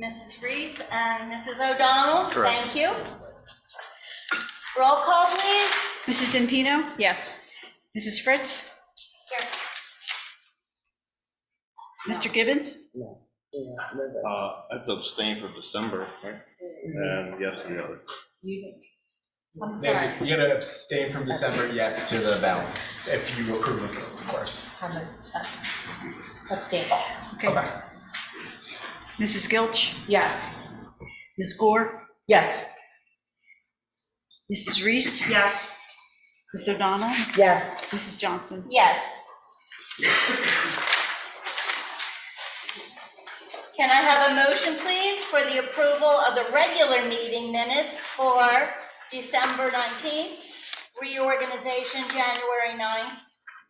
Mrs. Reese and Mrs. O'Donnell. Correct. Thank you. Roll call, please. Mrs. Dentino? Yes. Mrs. Fritz? Here. Mr. Gibbons? I have to abstain for December, right? And yes to the other. I'm sorry. Nancy, you're gonna abstain from December, yes to the balance, if you approve it, of course. I must abstain. Okay. Okay. Mrs. Gilch? Yes. Ms. Gore? Yes. Mrs. Reese? Yes. Ms. O'Donnell? Yes. Mrs. Johnson? Yes. Can I have a motion, please, for the approval of the regular meeting minutes for December 19th, reorganization January 9th,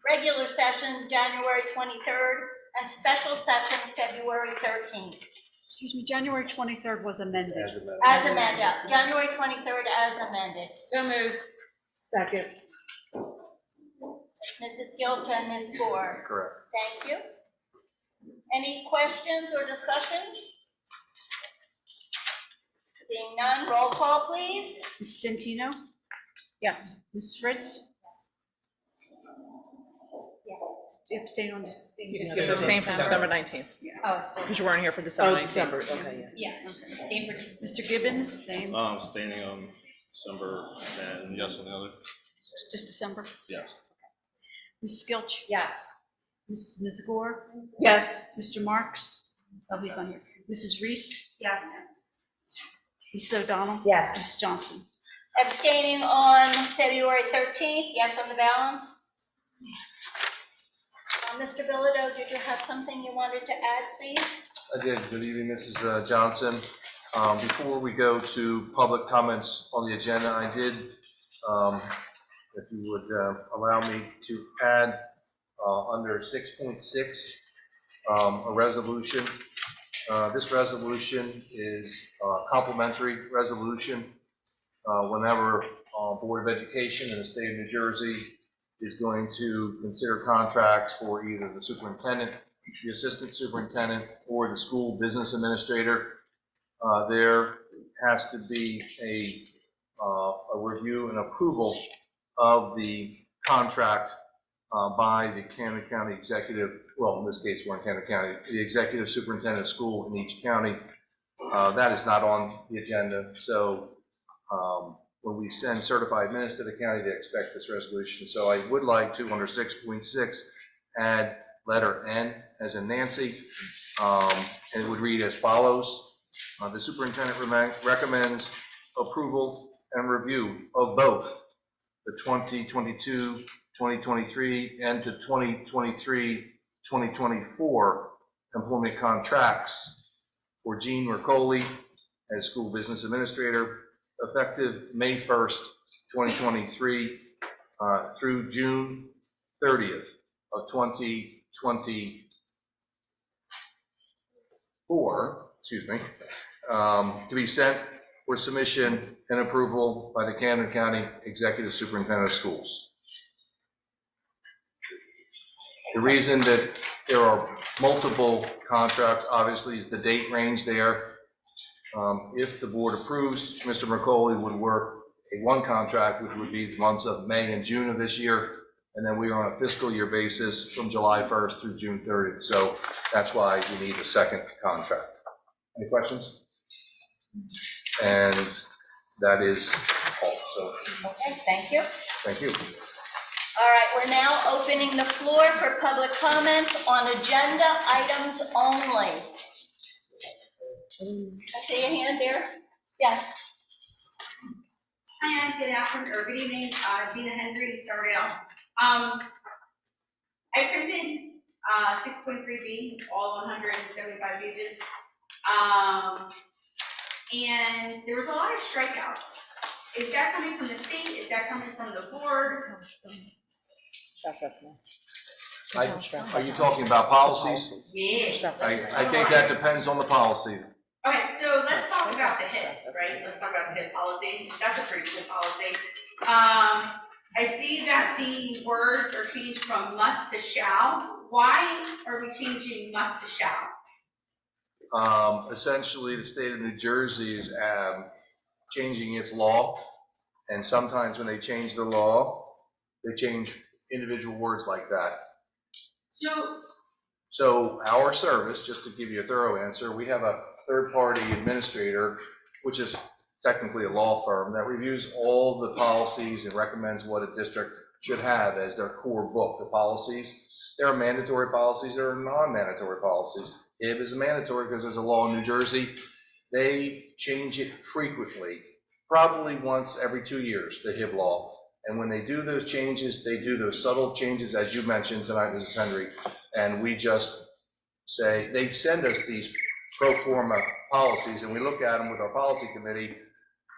regular session January 23rd, and special session February 13th. Excuse me, January 23rd was amended. As amended, January 23rd as amended. So moved. Second. Mrs. Gilch and Ms. Gore. Correct. Thank you. Any questions or discussions? Seeing none, roll call, please. Mrs. Dentino? Yes. Mrs. Fritz? Do you abstain on this? You have to abstain from December 19th, Oh, so, because you weren't here for December 19th. December, okay, yeah. Yes, abstain for December. Mr. Gibbons, same, Abstaining on December and yes on the other. just December. Yes. Mrs. Gilch? Yes. Ms. Gore? Yes. Mr. Marks? Oh, he's on here. Mrs. Reese? Yes. Mrs. O'Donnell? Yes. Mrs. Johnson? Abstaining on February 13th, yes on the balance. Mr. Bilodeau, did you have something you wanted to add, please? I did. Good evening, Mrs. Johnson. Before we go to public comments on the agenda, I did, if you would allow me to add under 6.6 a resolution. This resolution is a complimentary resolution. Whenever Board of Education in the state of New Jersey is going to consider contracts for either the superintendent, the assistant superintendent, or the school business administrator, there has to be a review and approval of the contract by the Camden County executive, well, in this case, we're in Camden County, the executive superintendent of school in each county. That is not on the agenda, so when we send certified minutes to the county, they expect this resolution. So I would like to, under 6.6, add letter N as in Nancy, and it would read as follows. The superintendent recommends approval and review of both the 2022, 2023, and to 2023, 2024 employment contracts for Jean Mercoli as school business administrator, effective May 1st, 2023 through June 30th of 2024, excuse me, to be sent for submission and approval by the Camden County Executive Superintendent of Schools. The reason that there are multiple contracts, obviously, is the date range there. If the board approves, Mr. Mercoli would work one contract, which would be the months of May and June of this year, and then we are on a fiscal year basis from July 1st through June 30th. So that's why you need a second contract. Any questions? And that is all. So Okay, thank you. thank you. All right, we're now opening the floor for public comments on agenda items only. I see a hand there. Yeah. Hi, good afternoon, or good evening, Dina Hendry, started out. I printed 6.3B, all 175 pages. And there was a lot of strikeouts. Is that coming from the state? Is that coming from the board? Are you talking about policies? Yeah. I think that depends on the policy. Okay, so let's talk about the HIT, right? Let's talk about the HIT policy. That's a pretty good policy. I see that the words are changed from must to shall. Why are we changing must to shall? Essentially, the state of New Jersey is changing its law, and sometimes when they change the law, they change individual words like that. So our service, just to give you a thorough answer, we have a third-party administrator, which is technically a law firm, that reviews all the policies and recommends what a district should have as their core book, the policies. There are mandatory policies, there are non-mandatory policies. HIB is mandatory because there's a law in New Jersey. They change it frequently, probably once every 2 years, the HIB law. And when they do those changes, they do those subtle changes, as you mentioned tonight, Mrs. Henry, and we just say, they send us these pro forma policies, and we look at them with our policy committee.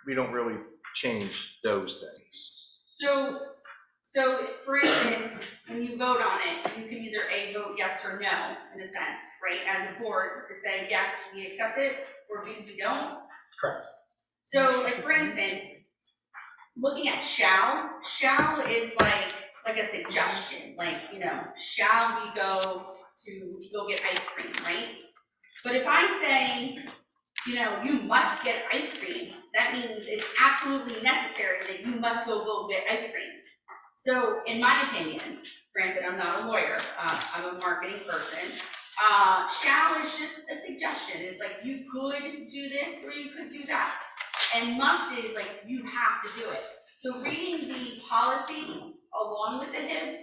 We don't really change those things. So for instance, when you vote on it, you can either vote yes or no, in a sense, right? As a board, to say, yes, we accept it, or B, we don't. Correct. So like, for instance, looking at shall is like a suggestion, like, you know, shall we go get ice cream, right? But if I say, you know, you must get ice cream, that means it's absolutely necessary that you must go get ice cream. So in my opinion, granted I'm not a lawyer, I'm a marketing person, shall is just a suggestion. It's like you could do this or you could do that. And must is like you have to do it. So reading the policy along with the HIB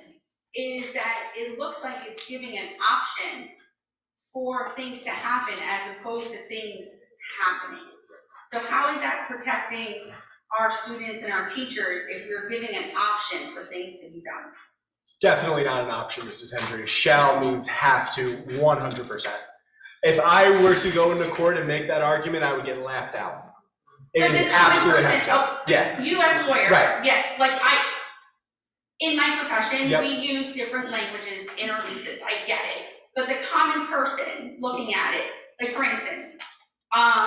is that it looks like it's giving an option for things to happen as opposed to things happening. So how is that protecting our students and our teachers if we're giving an option for things to be done? Definitely not an option, Mrs. Hendry. Shall means have to, 100%. If I were to go into court and make that argument, I would get laughed out. It is absolutely have to. Yeah. You as a lawyer, Right. Yeah, like in my profession, Yep. we use different languages in our leases, I get it. But the common person looking at it, like for instance,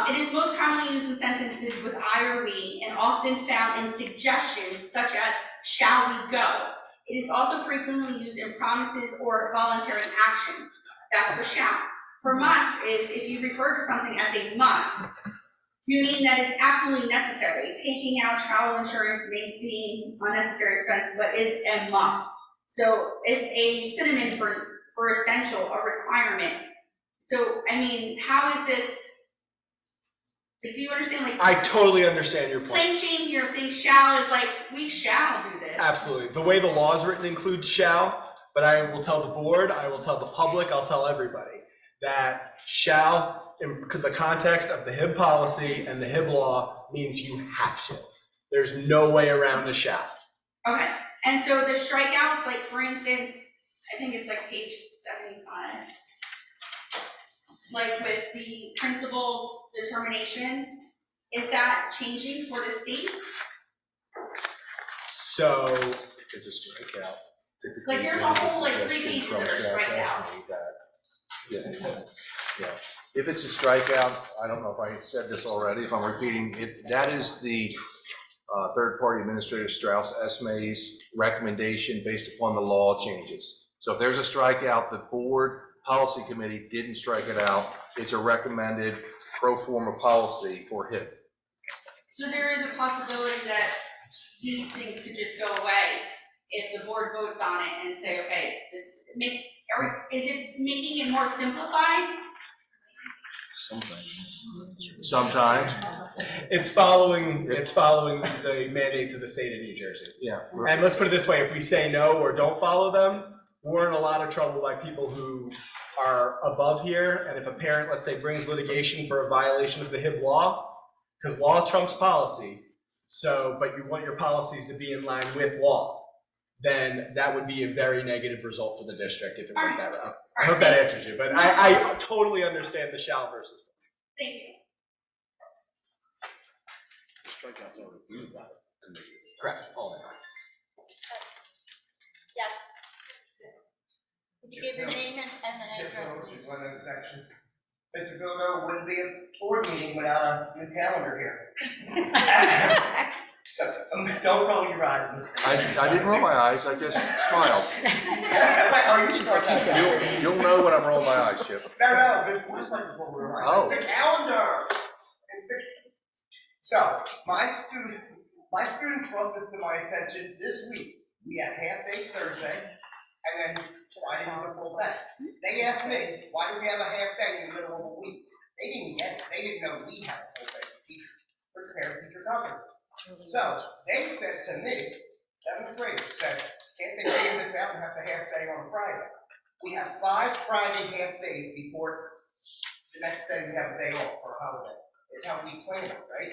it is most commonly used in sentences with I or we and often found in suggestions such as shall we go. It is also frequently used in promises or voluntary actions. That's for shall. For must is if you refer to something as a must, you mean that it's absolutely necessary. Taking out travel insurance may seem unnecessary expense, but is a must. So it's a synonym for essential, a requirement. So, I mean, how is this, do you understand? Like, I totally understand your point. clenching your thing shall is like, we shall do this. Absolutely. The way the law is written includes shall, but I will tell the board, I will tell the public, I'll tell everybody that shall, in the context of the HIB policy and the HIB law, means you have to. There's no way around a shall. Okay, and so the strikeouts, like for instance, I think it's like page 75. Like with the principal's determination, is that changing for the state? So It's a strikeout. Like there's a whole like 3 pages that are striked out. Yeah. If it's a strikeout, I don't know if I said this already, if I'm repeating it, that is the third-party administrator Strauss Esme's recommendation based upon the law changes. So if there's a strikeout, the board policy committee didn't strike it out. It's a recommended pro forma policy for HIB. So there is a possibility that these things could just go away if the board votes on it and say, okay, is it making it more simplified? Sometimes, it's following the mandates of the state of New Jersey. yeah. And let's put it this way, if we say no or don't follow them, we're in a lot of trouble by people who are above here. And if a parent, let's say, brings litigation for a violation of the HIB law, because law trumps policy, but you want your policies to be in line with law, then that would be a very negative result for the district if it went that route. I hope that answers you, but I totally understand the shall versus must. Thank you. Strikeouts are reviewed by the committee. Correct, all that. Yes. Could you give your name and address, please? Mr. Gogo, wouldn't be a board meeting without a new calendar here. So, don't roll your eyes. I didn't roll my eyes, I just smiled. Are you sure? You'll know when I'm rolling my eyes, Chip. No, this is like before we were right. Oh. It's the calendar. So, my students brought this to my attention this week. We had half days Thursday, and then Friday was a full day. They asked me, why do we have a half day in the middle of the week? They didn't get it. They didn't know we had a full day for teachers, for parent-teacher conference. So, they said to me, 7th graders said, can't they figure this out and have the half day on Friday? We have 5 Friday half days before the next day we have a day off for a holiday. It's how we plan it, right?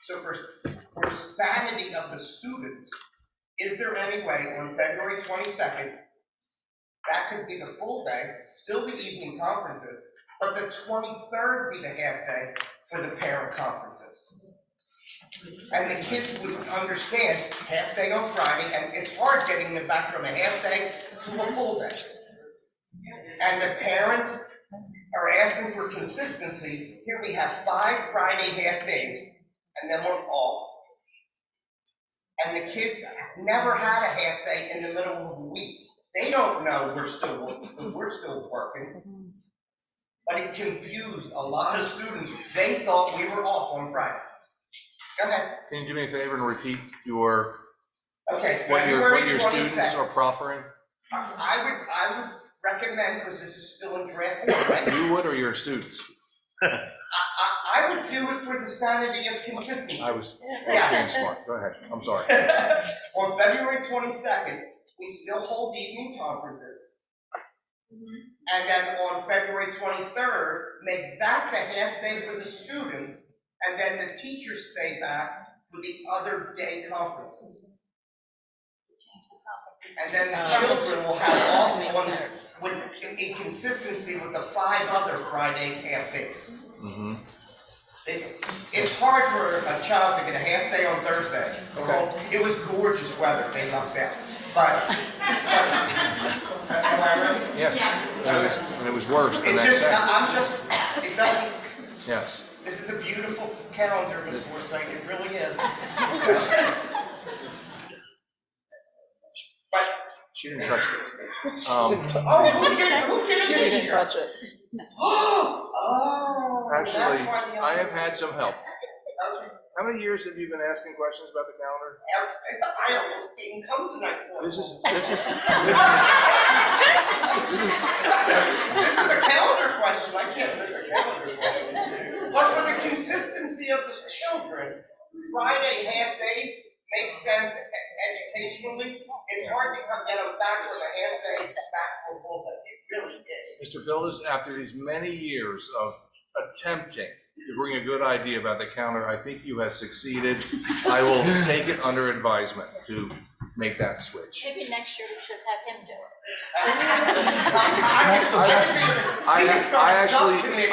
So for sanity of the students, is there any way on February 22nd, that could be the full day, still the evening conferences, but the 23rd be the half day for the parent conferences? And the kids would understand half day on Friday, and it's hard getting them back from a half day to a full day. And the parents are asking for consistency. Here we have 5 Friday half days, and then we're off. And the kids never had a half day in the middle of the week. They don't know we're still working. But it confused a lot of students. They thought we were off on Friday. Go ahead. Can you do me a favor and repeat your, Okay, what February your students 22nd. are proffering? I would recommend, because this is still in draft form, right? You would or your students? I would do it for the sanity of consistency. I was Yeah. being smart. Go ahead. I'm sorry. On February 22nd, we still hold evening conferences. And then on February 23rd, make that the half day for the students, and then the teachers stay back for the other day conferences. And then the children will have off on, with, in consistency with the 5 other Friday half days. Mm-hmm. It's hard for a child to get a half day on Thursday. Okay. It was gorgeous weather, they lucked out. But am I right? Yeah. And it was worse the It next just, day. it doesn't, Yes. this is a beautiful calendar, Ms. Forsythe, it really is. But, She didn't touch this. oh, who did it this year? it. Oh, that's Actually, why the I have had some help. Okay. How many years have you been asking questions about the calendar? I almost didn't come tonight. This is This is a calendar question, I can't miss a calendar question. But for the consistency of the children, Friday half days makes sense educationally. It's hard to get them back from a half day back to a full day. It really is. Mr. Pildes, after these many years of attempting to bring a good idea about the calendar, I think you have succeeded. I will take it under advisement to make that switch. Maybe next year we should have him do it.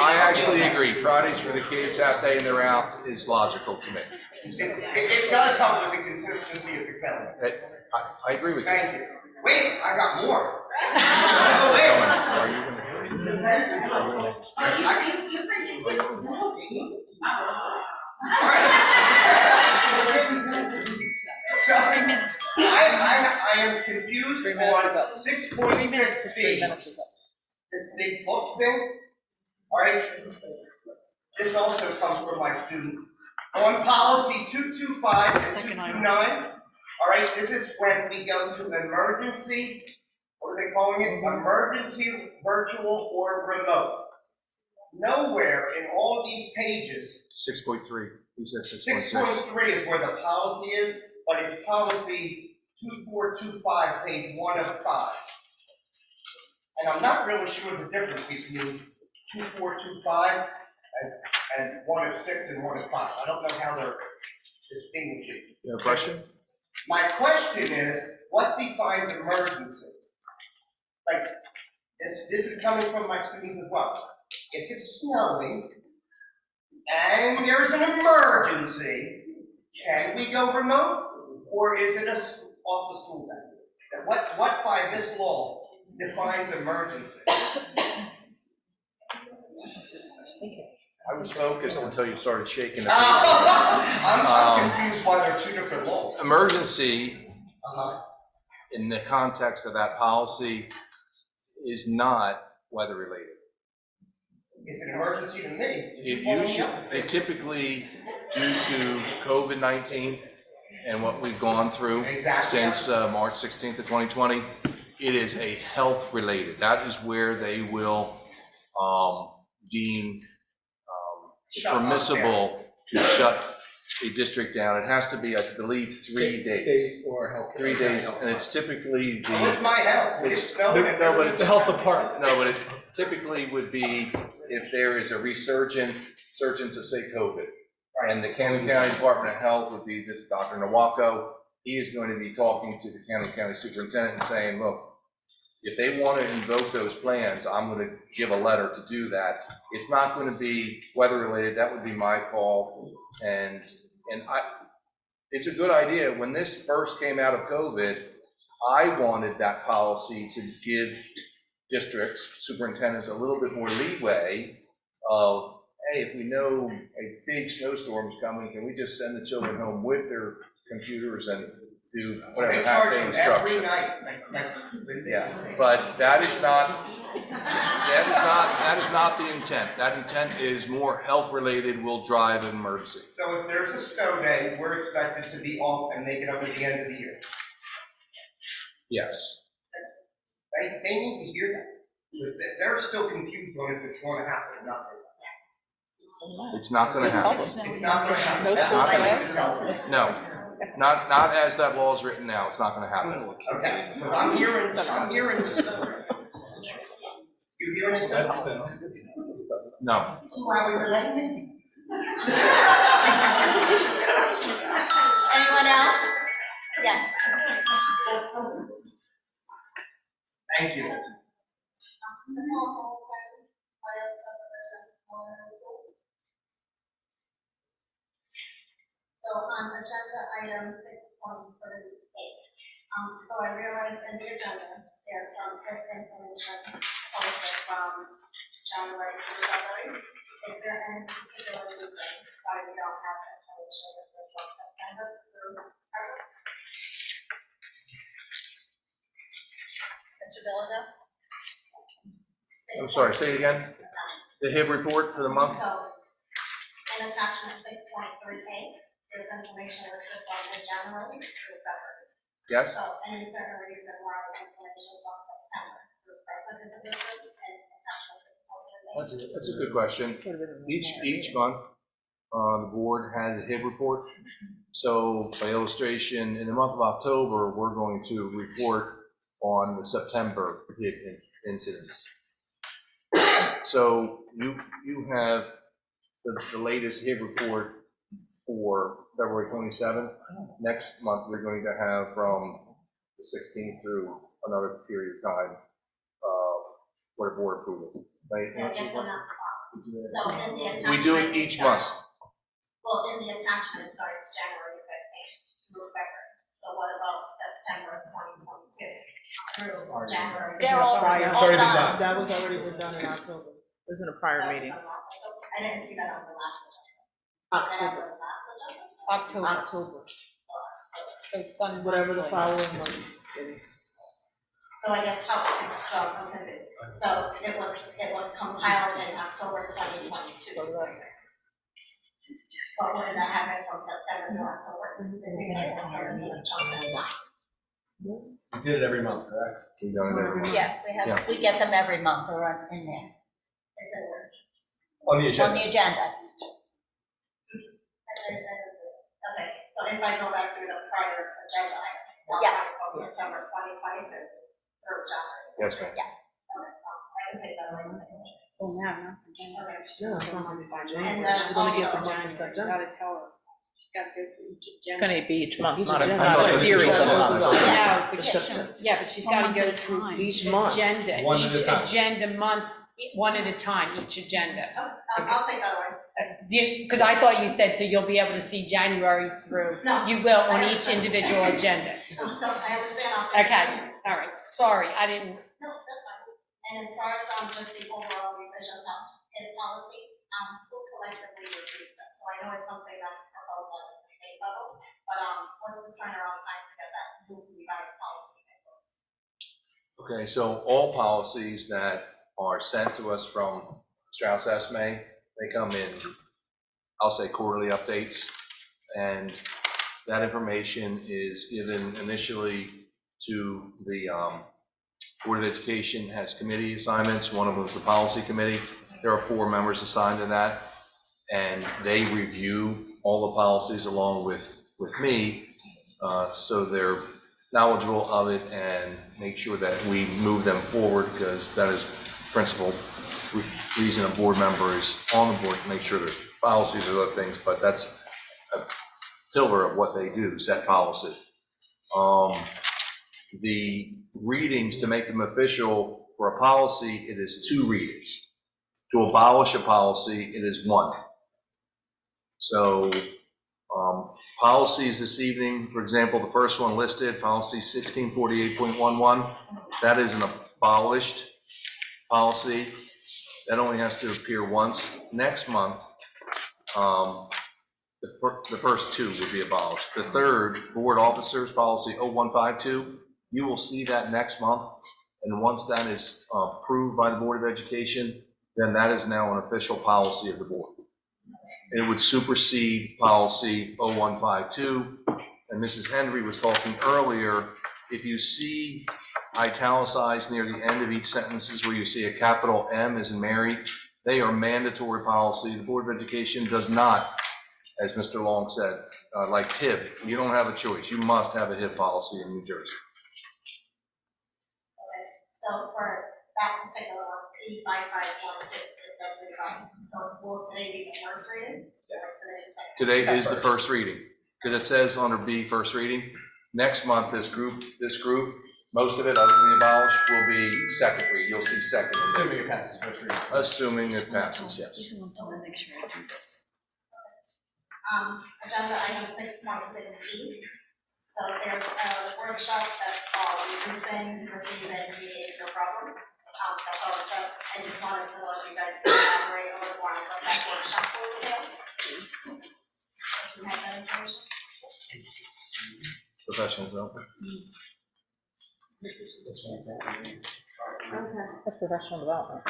I actually agree. Fridays for the kids, half day and they're out is logical to me. It does help with the consistency of the calendar. I agree with you. Thank you. Wait, I got more. Oh, wait. Are you gonna? So, I am confused 3 minutes is on up. 6.6 3 B, minutes is up. this big book thing. All right, this also comes from my student. On policy 225 and 229, all right, this is when we go to emergency, what are they calling it? Emergency, virtual, or remote. Nowhere in all these pages, 6.3. He said 6.6. 6.3 is where the policy is, but it's policy 2425, page 1 of 5. And I'm not really sure the difference between 2425 and 1 of 6 and 1 of 5. I don't know how they're distinguishing. You have a question? My question is, what defines emergency? Like, this is coming from my students as well. If it's snowing and there's an emergency, can we go remote? Or is it off the school day? And what by this law defines emergency? I was focused until you started shaking the I'm confused why they're two different laws. Emergency, Uh-huh. in the context of that policy, is not weather related. It's an emergency to me. It usually, they typically, due to COVID-19 and what we've gone through Exactly. since March 16th of 2020, it is a health related. That is where they will deem Shut us permissible to shut a district down. It has to be, I believe, 3 days. State or health. 3 days, and it's typically Oh, it's the, my health. It's snowing. no, but It's the health department. no, but it typically would be if there is a resurgence of, say, COVID. And the Camden County Department of Health would be this Dr. Nawako. He is going to be talking to the Camden County Superintendent and saying, look, if they want to invoke those plans, I'm going to give a letter to do that. It's not going to be weather related. That would be my call. And it's a good idea. When this first came out of COVID, I wanted that policy to give districts, superintendents, a little bit more leeway of, hey, if we know a big snowstorm's coming, can we just send the children home with their computers and do whatever They half charge day them instruction? every night. Yeah, but that is not the intent. That intent is more health related, will drive an emergency. So if there's a snow day, we're expected to be off and make it up at the end of the year. Yes. They need to hear that. Because they're still confused on if it's going to happen or not. It's not gonna happen. It's not going to happen. No That's school what I'm today? telling you. No, not as that law is written now. It's not gonna happen. Okay, because I'm hearing the snow. You hearing it? That's the. No. Why we related? Anyone else? Yes. Thank you. So on agenda item 6.38, so I realized in the agenda, there's some information posted from January to February. Is there any particular reason why we don't have information listed for September through present? Mr. Bilodeau? I'm sorry, say it again. The HIB report for the month? So, in attachment 6.38, there's information listed from the January through February. Yes? So any certain reason why the information from September through present isn't listed in attachment 6.38? That's a good question. Each month, the board has a HIB report. So by illustration, in the month of October, we're going to report on the September HIB incidents. So you have the latest HIB report for February 27th. Next month, we're going to have from the 16th through another period of time for board approval. Right? So I guess I'm not following. So in the attachment. We do it each month. Well, in the attachment, it starts January 15th through February. So what about September 2022 through January? They're all It's already been done. That was already been done in October. It was in a prior That was meeting. on last October. I didn't see that on the last agenda. Was that on the last agenda? October. So, So it's done. Whatever the monthly. following month is. so I guess how, so I'm confused. So it was compiled in October 2022. But when did that happen from September to October? It seems like there's a chunk of time. We did it every month, correct? We've done it every month. Yeah, we get them every month, they're in there, It's in there. On the on agenda. the agenda. Okay, so if I go back through the prior agenda items, Yes. from September 2022 through January. Yes, ma'am. Yes. Okay, I can take that away. Oh, now, no. Okay. No, it's not gonna be by January. And She's gonna get the also- month in September. Gotta tell her. Gotta go through each It's agenda. gonna be each month, Each not a, agenda. not a I thought series of it was months. No, but It's September. yeah, but she's gotta go through Each month. agenda, One at a each time. agenda month, one at a time, each agenda. Oh, I'll take that away. Because I thought you said, so you'll be able to see January through. No. You will on each individual agenda. No, I understand, I'll take it Okay, away. all right, sorry, I didn't, No, that's fine. And as far as just the overall revision of head policy, who collectively reduce them. So I know it's something that's proposed at the state level, but, what's the turnaround time to get that new revised policy in place? Okay, so all policies that are sent to us from Strauss Esme, they come in, I'll say quarterly updates, and that information is given initially to the Board of Education. Has committee assignments. One of them is the policy committee. There are 4 members assigned to that, and they review all the policies along with me, so they're knowledgeable of it and make sure that we move them forward, because that is principal reason a board member is on the board, to make sure there's policies or other things, but that's a pillar of what they do, set policy. The readings, to make them official for a policy, it is 2 readings. To abolish a policy, it is 1. So policies this evening, for example, the first one listed, policy 1648.11, that is an abolished policy. That only has to appear once. Next month, the first 2 would be abolished. The third, board officers policy 0152, you will see that next month. And once that is approved by the Board of Education, then that is now an official policy of the board. It would supersede policy 0152. And Mrs. Henry was talking earlier, if you see italicized near the end of each sentences where you see a capital M as in Mary, they are mandatory policy. The Board of Education does not, as Mr. Long said, like HIB. You don't have a choice. You must have a HIB policy in New Jersey. Okay, so for that particular one, 85512, it says revised. So will today be the first reading? Or today's second? Today is the first reading, because it says under B, first reading. Next month, this group, most of it, other than the abolish, will be second read. You'll see second. Assuming it passes first reading. Assuming it passes, yes. This is one time I make sure I do this. Agenda item 6.6E. So there's a workshop that's called Reducing Receiving Behavior Problem. That's all it's up. I just wanted to know if you guys could elaborate a little more on what that workshop will entail. If you have that information. Professional development. That's professional development.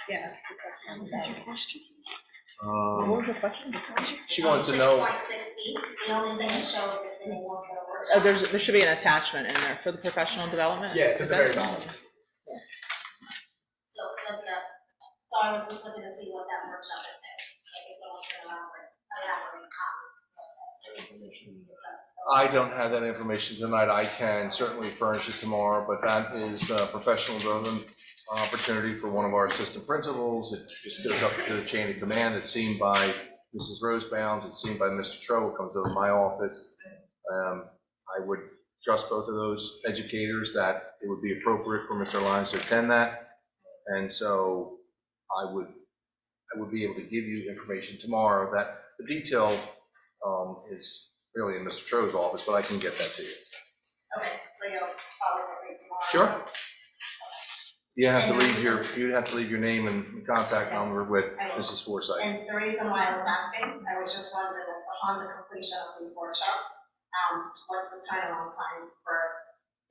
Yeah. What's your question? What was your question? She wanted to know. 6.6E, the only thing it shows is the name of the workshop. Oh, there should be an attachment in there for the professional development. Yeah, it's at Is the that- very bottom. So does that, so I was just looking to see what that workshop entails. Like if someone can elaborate on. I don't have that information tonight. I can certainly furnish it tomorrow, but that is a professional development opportunity for one of our assistant principals. It just goes up to the chain of command. It's seen by Mrs. Rosebound. It's seen by Mr. Tro. It comes over to my office. I would trust both of those educators that it would be appropriate for Mr. Lyons to attend that. And so I would be able to give you information tomorrow. That the detail is really in Mr. Tro's office, but I can get that to you. Okay, so you'll probably read tomorrow. Sure. You have to leave your name and contact number with Mrs. Forsythe. And the reason why I was asking, I was just wondering, upon the completion of these workshops, what's the turnaround time for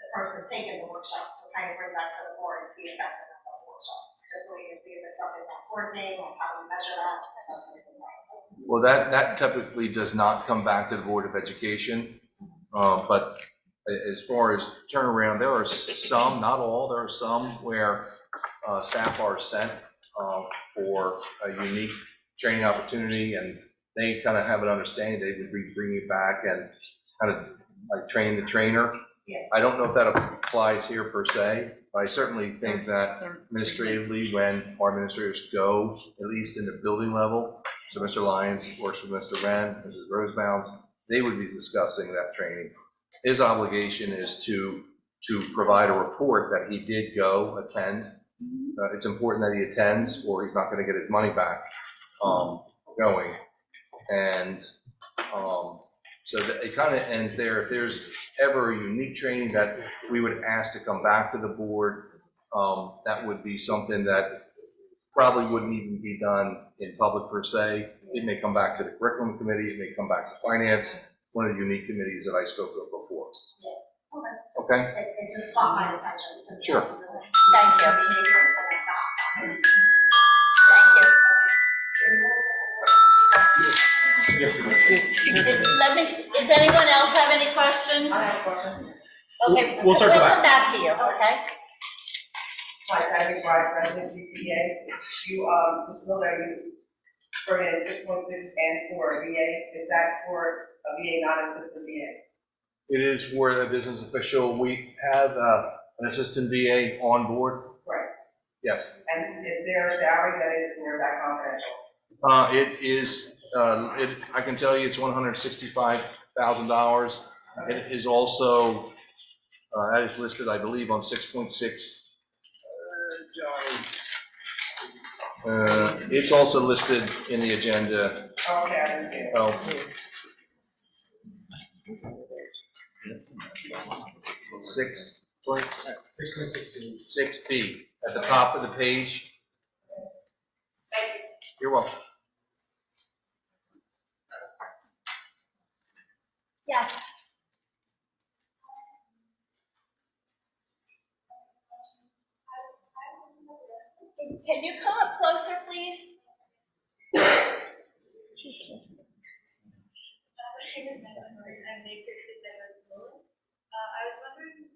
the person taking the workshop to kind of bring back to the board the effectiveness of the workshop? Just so we can see if it's something that's working, and how do we measure that, that's the reason why I was asking. Well, that typically does not come back to the Board of Education, but as far as turnaround, there are some, not all, there are some where staff are sent for a unique training opportunity, and they kind of have an understanding they would be bringing it back and kind of like train the trainer. Yeah. I don't know if that applies here per se, but I certainly think that administratively, when our administrators go, at least in the building level, so Mr. Lyons works with Mr. Wren, Mrs. Rosebounds, they would be discussing that training. His obligation is to provide a report that he did go attend. It's important that he attends, or he's not going to get his money back going. And so that it kind of ends there. If there's ever a unique training that we would ask to come back to the board, that would be something that probably wouldn't even be done in public per se. It may come back to the curriculum committee, it may come back to finance, one of the unique committees that I spoke of before. Okay? It just caught my attention since Sure. council's away. Thank you. Behavior, but that's all. Thank you. Yes, Let me, does anyone else have any questions? I have a question. Okay, We'll circle come back. back to you, okay? Hi, Patty Bright, President BTA. You, Mr. Miller, you brought in 6.6 and for a VA. Is that for a VA, not assistant VA? It is for the business official. We have an assistant VA on board. Right. Yes. And is there a salary that is, or is that confidential? It is, I can tell you it's $165,000. It is also, that is listed, I believe, on 6.6. It's also listed in the agenda. Okay, I didn't see it. Oh. 6.6B at the top of the page. You're welcome. Yes. Can you come up closer, please? I was wondering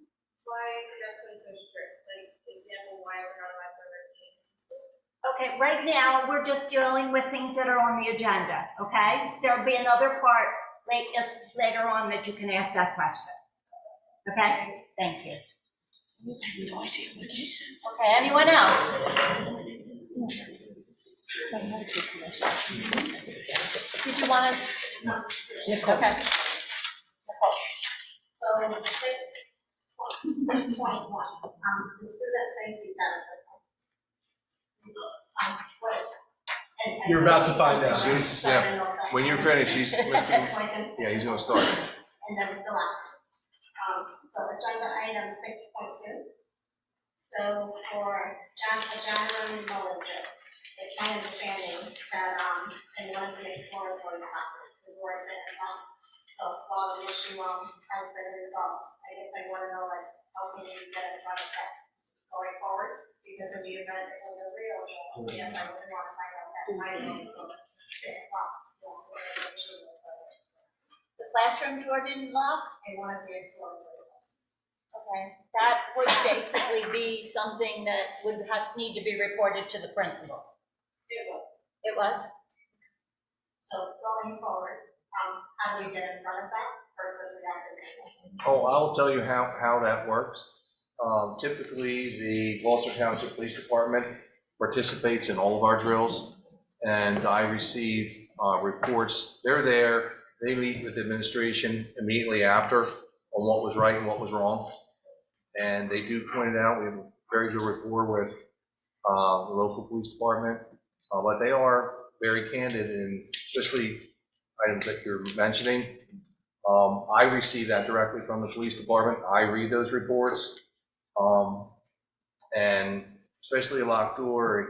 why the dress code is so strict, like, for example, why we're not allowed to wear jeans in school? Okay, right now, we're just dealing with things that are on the agenda, okay? There'll be another part later on that you can ask that question. Okay? Thank you. No idea what she said. Okay, anyone else? Did you want to? Nicole. Okay. So, 6.1, the student safety benefits. What is that? You're about to find out. Yeah. When you're finished, he's gonna start. And then the last one. So agenda item 6.2. So for the January Mullinger, it's my understanding that in one of the exploratory classes is where it's at. So while the issue has been resolved, I guess I want to know, like, how can you get in front of that going forward? Because in the event it was a real issue, yes, I would want to find out that my name is still 6 o'clock. The classroom door didn't lock? In one of the exploratory classes. Okay, that would basically be something that would need to be reported to the principal. It was? So going forward, how do you get in front of that versus reacting? Oh, I'll tell you how that works. Typically, the Gloucester Township Police Department participates in all of our drills, and I receive reports. They're there. They meet with administration immediately after on what was right and what was wrong. And they do point it out. We have a very good rapport with the local police department, but they are very candid in especially items that you're mentioning. I receive that directly from the police department. I read those reports, and especially a locked door, it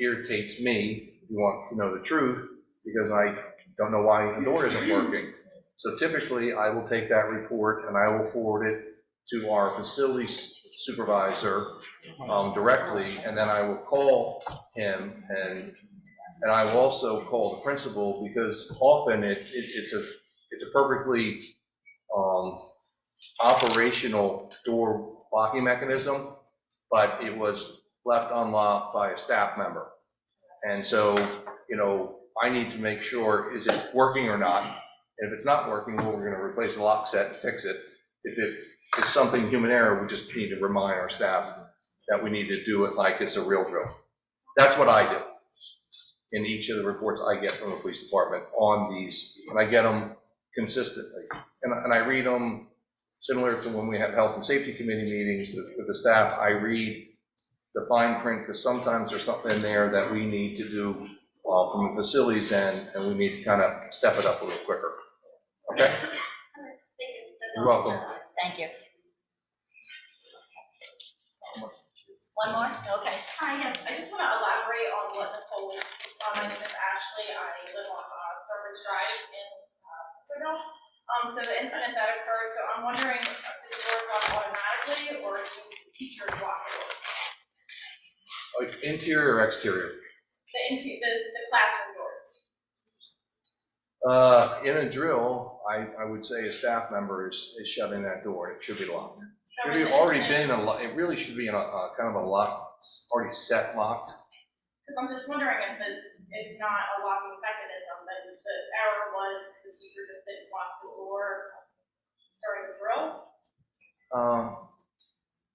irritates me, if you want to know the truth, because I don't know why the door isn't working. So typically, I will take that report and I will forward it to our facilities supervisor directly, and then I will call him, and I will also call the principal, because often it's a perfectly operational door locking mechanism, but it was left unlocked by a staff member. And so, I need to make sure, is it working or not? And if it's not working, well, we're gonna replace the lock set and fix it. If it is something human error, we just need to remind our staff that we need to do it like it's a real drill. That's what I do in each of the reports I get from the police department on these, and I get them consistently. And I read them similar to when we have health and safety committee meetings with the staff. I read the fine print, because sometimes there's something in there that we need to do from the facilities end, and we need to kind of step it up a little quicker. Okay? You're welcome. Thank you. One more? Okay. Hi, yes, I just want to elaborate on what Nicole, my name is Ashley, I live on Sturbridge Drive in Centerville. So the incident that occurred, so I'm wondering, does the door lock automatically, or do teachers lock the doors? Like interior or exterior? The classroom doors. In a drill, I would say a staff member is shutting that door. It should be locked. So It should in be the already incident- been it really should be in a kind of a lock, already set locked. Because I'm just wondering if it's not a locking mechanism, that the error was the teacher just didn't lock the door during the drill?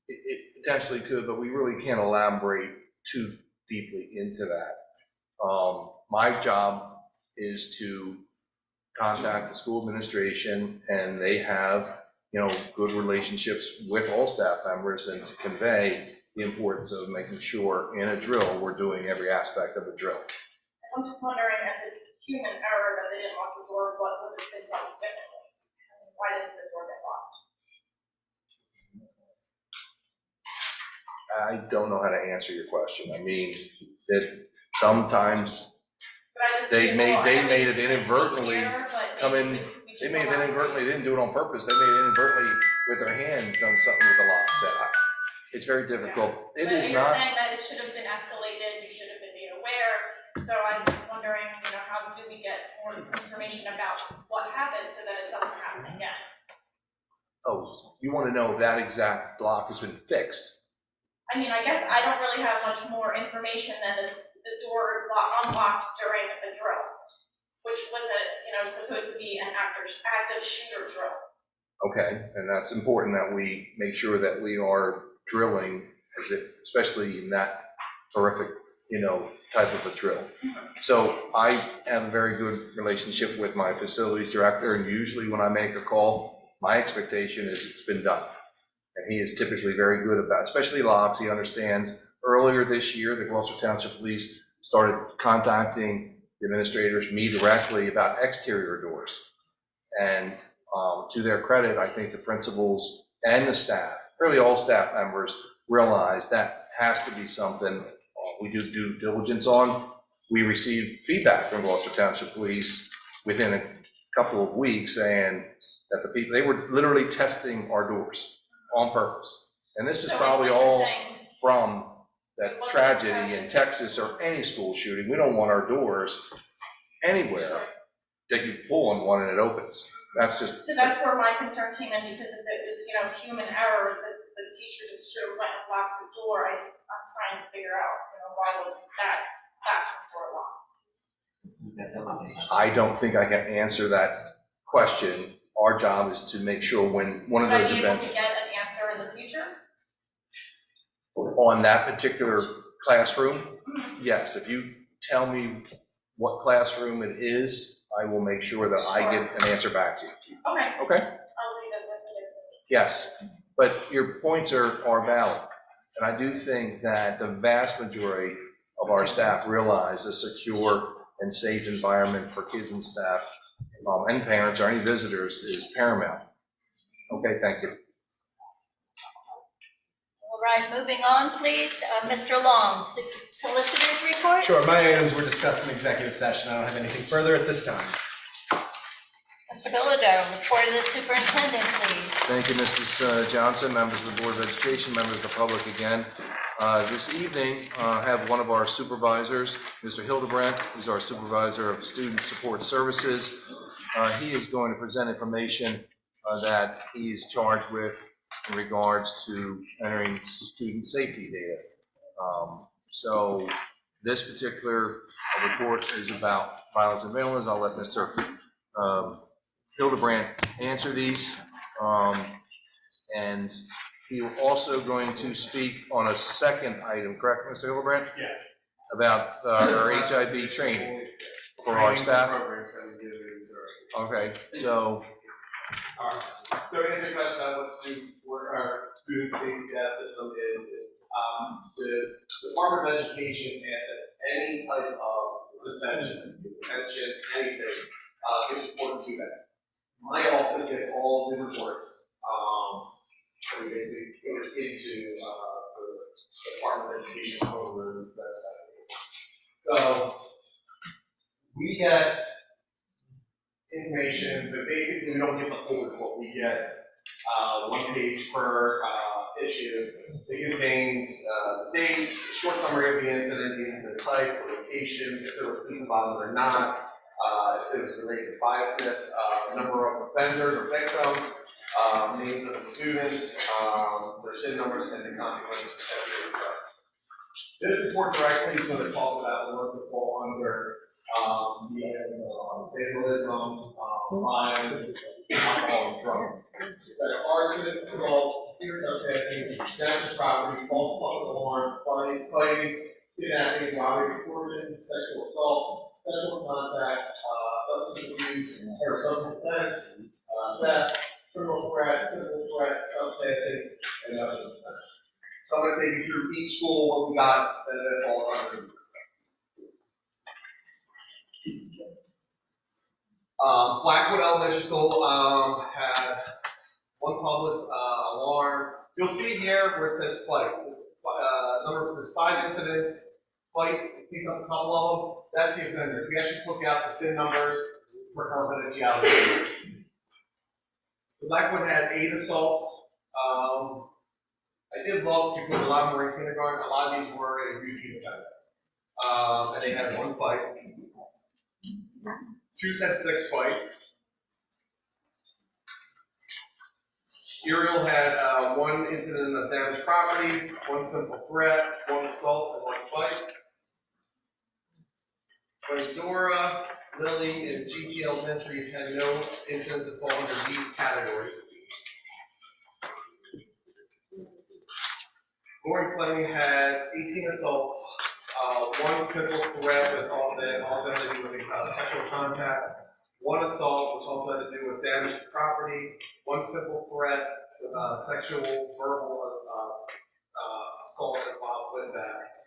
It potentially could, but we really can't elaborate too deeply into that. My job is to contact the school administration, and they have, good relationships with all staff members, and to convey the importance of making sure in a drill, we're doing every aspect of the drill. I'm just wondering if it's human error that they didn't lock the door, what would have been done differently? Why didn't the door get locked? I don't know how to answer your question. I mean, that sometimes But I just they feel, made I know it we inadvertently can't speak here, but come in. maybe we They just may have allow- inadvertently, they didn't do it on purpose. They may have inadvertently, with their hand, done something with the lock set. It's very difficult. It But is you're not, saying that it should have been escalated, you should have been made aware, so I'm just wondering, how do we get more information about what happened so that it doesn't happen again? oh, you want to know if that exact block has been fixed? I mean, I guess I don't really have much more information than the door unlocked during a drill, which was supposed to be an active shooter drill. Okay, and that's important that we make sure that we are drilling, especially in that horrific, type of a drill. So I have a very good relationship with my facilities director, and usually when I make a call, my expectation is it's been done. And he is typically very good about, especially locks, he understands. Earlier this year, the Gloucester Township Police started contacting the administrators, me directly, about exterior doors. And to their credit, I think the principals and the staff, really all staff members, realize that has to be something we do due diligence on. We received feedback from Gloucester Township Police within a couple of weeks saying that they were literally testing our doors on purpose. And this is So probably what you're all saying- from that It wasn't tragedy in tested. Texas or any school shooting. We don't want our doors anywhere that you pull on one and it opens. That's just. So that's where my concern came in, because if it was, human error, the teacher just should have went and locked the door. I'm trying to figure out, why wasn't that classroom door locked? I don't think I can answer that question. Our job is to make sure when one of those Would I be able events to get an answer in the future? on that particular classroom, yes, if you tell me what classroom it is, I will make sure that I get an answer back to you. Okay. Okay? I'll leave it with the business. Yes, but your points are valid. And I do think that the vast majority of our staff realize a secure and safe environment for kids and staff, and parents or any visitors is paramount. Okay, thank you. All right, moving on, please. Mr. Long, solicitor's report? Sure, my items were discussed in executive session. I don't have anything further at this time. Mr. Bilodeau, report of the superintendent, please. Thank you, Mrs. Johnson, members of the Board of Education, members of the public again. This evening, I have one of our supervisors, Mr. Hildebrandt, who's our supervisor of student support services. He is going to present information that he is charged with in regards to entering student safety data. So this particular report is about violence and vandalism. I'll let Mr. Hildebrandt answer these. And he is also going to speak on a second item, correct, Mr. Hildebrandt? Yes. About our HIV training for our staff. Programs that we do in Missouri. Okay, so So to answer your question on what our student safety data system is the Department of Education asks that any type of suspension, detention, anything, is reported to them. My office gets all the reports. So we basically goes into Department of Education over the website. So we get information, but basically we don't get the whole report. We get 1 page per issue. It contains the dates, a short summary of the incident type, the location, if there were police involved or not, if it was related to biasness, number of offenders or victims, names of the students, their SIN numbers, and the consequences that they occur. This report directly is going to talk about the ones that fall under vandalism, violence, alcohol, and drugs. So arson, assault, fear of theft, damage to property, false alarm, fighting, kidnapping, robbery, extortion, sexual assault, sexual contact, substance abuse, or substance offense, theft, criminal threat, physical threat, trespassing, and others. So I'm going to take you through each school, what we got that falls under. Blackwood Elementary School had 1 public alarm. You'll see here where it says flight. There's 5 incidents. Flight, picks up a couple of them. That's the offender. We actually took out the SIN numbers for confidentiality. Blackwood had 8 assaults. I did look because a lot of them were in kindergarten. A lot of these were a repeat offender. And they had 1 fight. Choose had 6 fights. Serial had 1 incident of damaged property, 1 simple threat, 1 assault, and 1 fight. Glendora, Lily, and GT Elementary had no incidents that fall under these categories. Lauren Fleming had 18 assaults, 1 simple threat that also had to do with sexual contact, 1 assault which also had to do with damage to property, 1 simple threat with sexual verbal assault involved with that.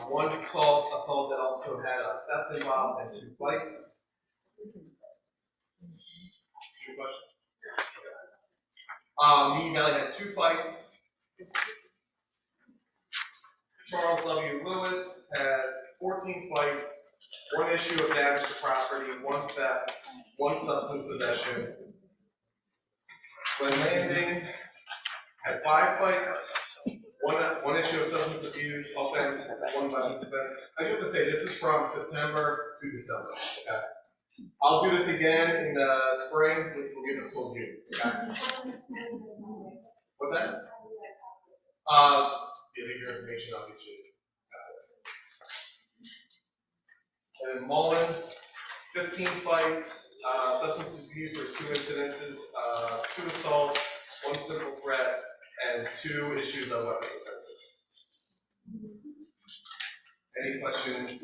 1 assault that also had a theft involved and 2 fights. Any questions? Mean Valley had 2 fights. Charles W. Lewis had 14 fights, 1 issue of damage to property, 1 theft, 1 substance possession. Glen Landing had 5 fights, 1 issue of substance abuse offense, 1 violence offense. I just want to say this is from September to December. Okay. I'll do this again in the spring, which will give us till June. Okay. What's that? Giving your information, I'll get you. And Mullen, 15 fights, substance abuse, there's 2 incidences, 2 assaults, 1 simple threat, and 2 issues of weapons offenses. Any questions?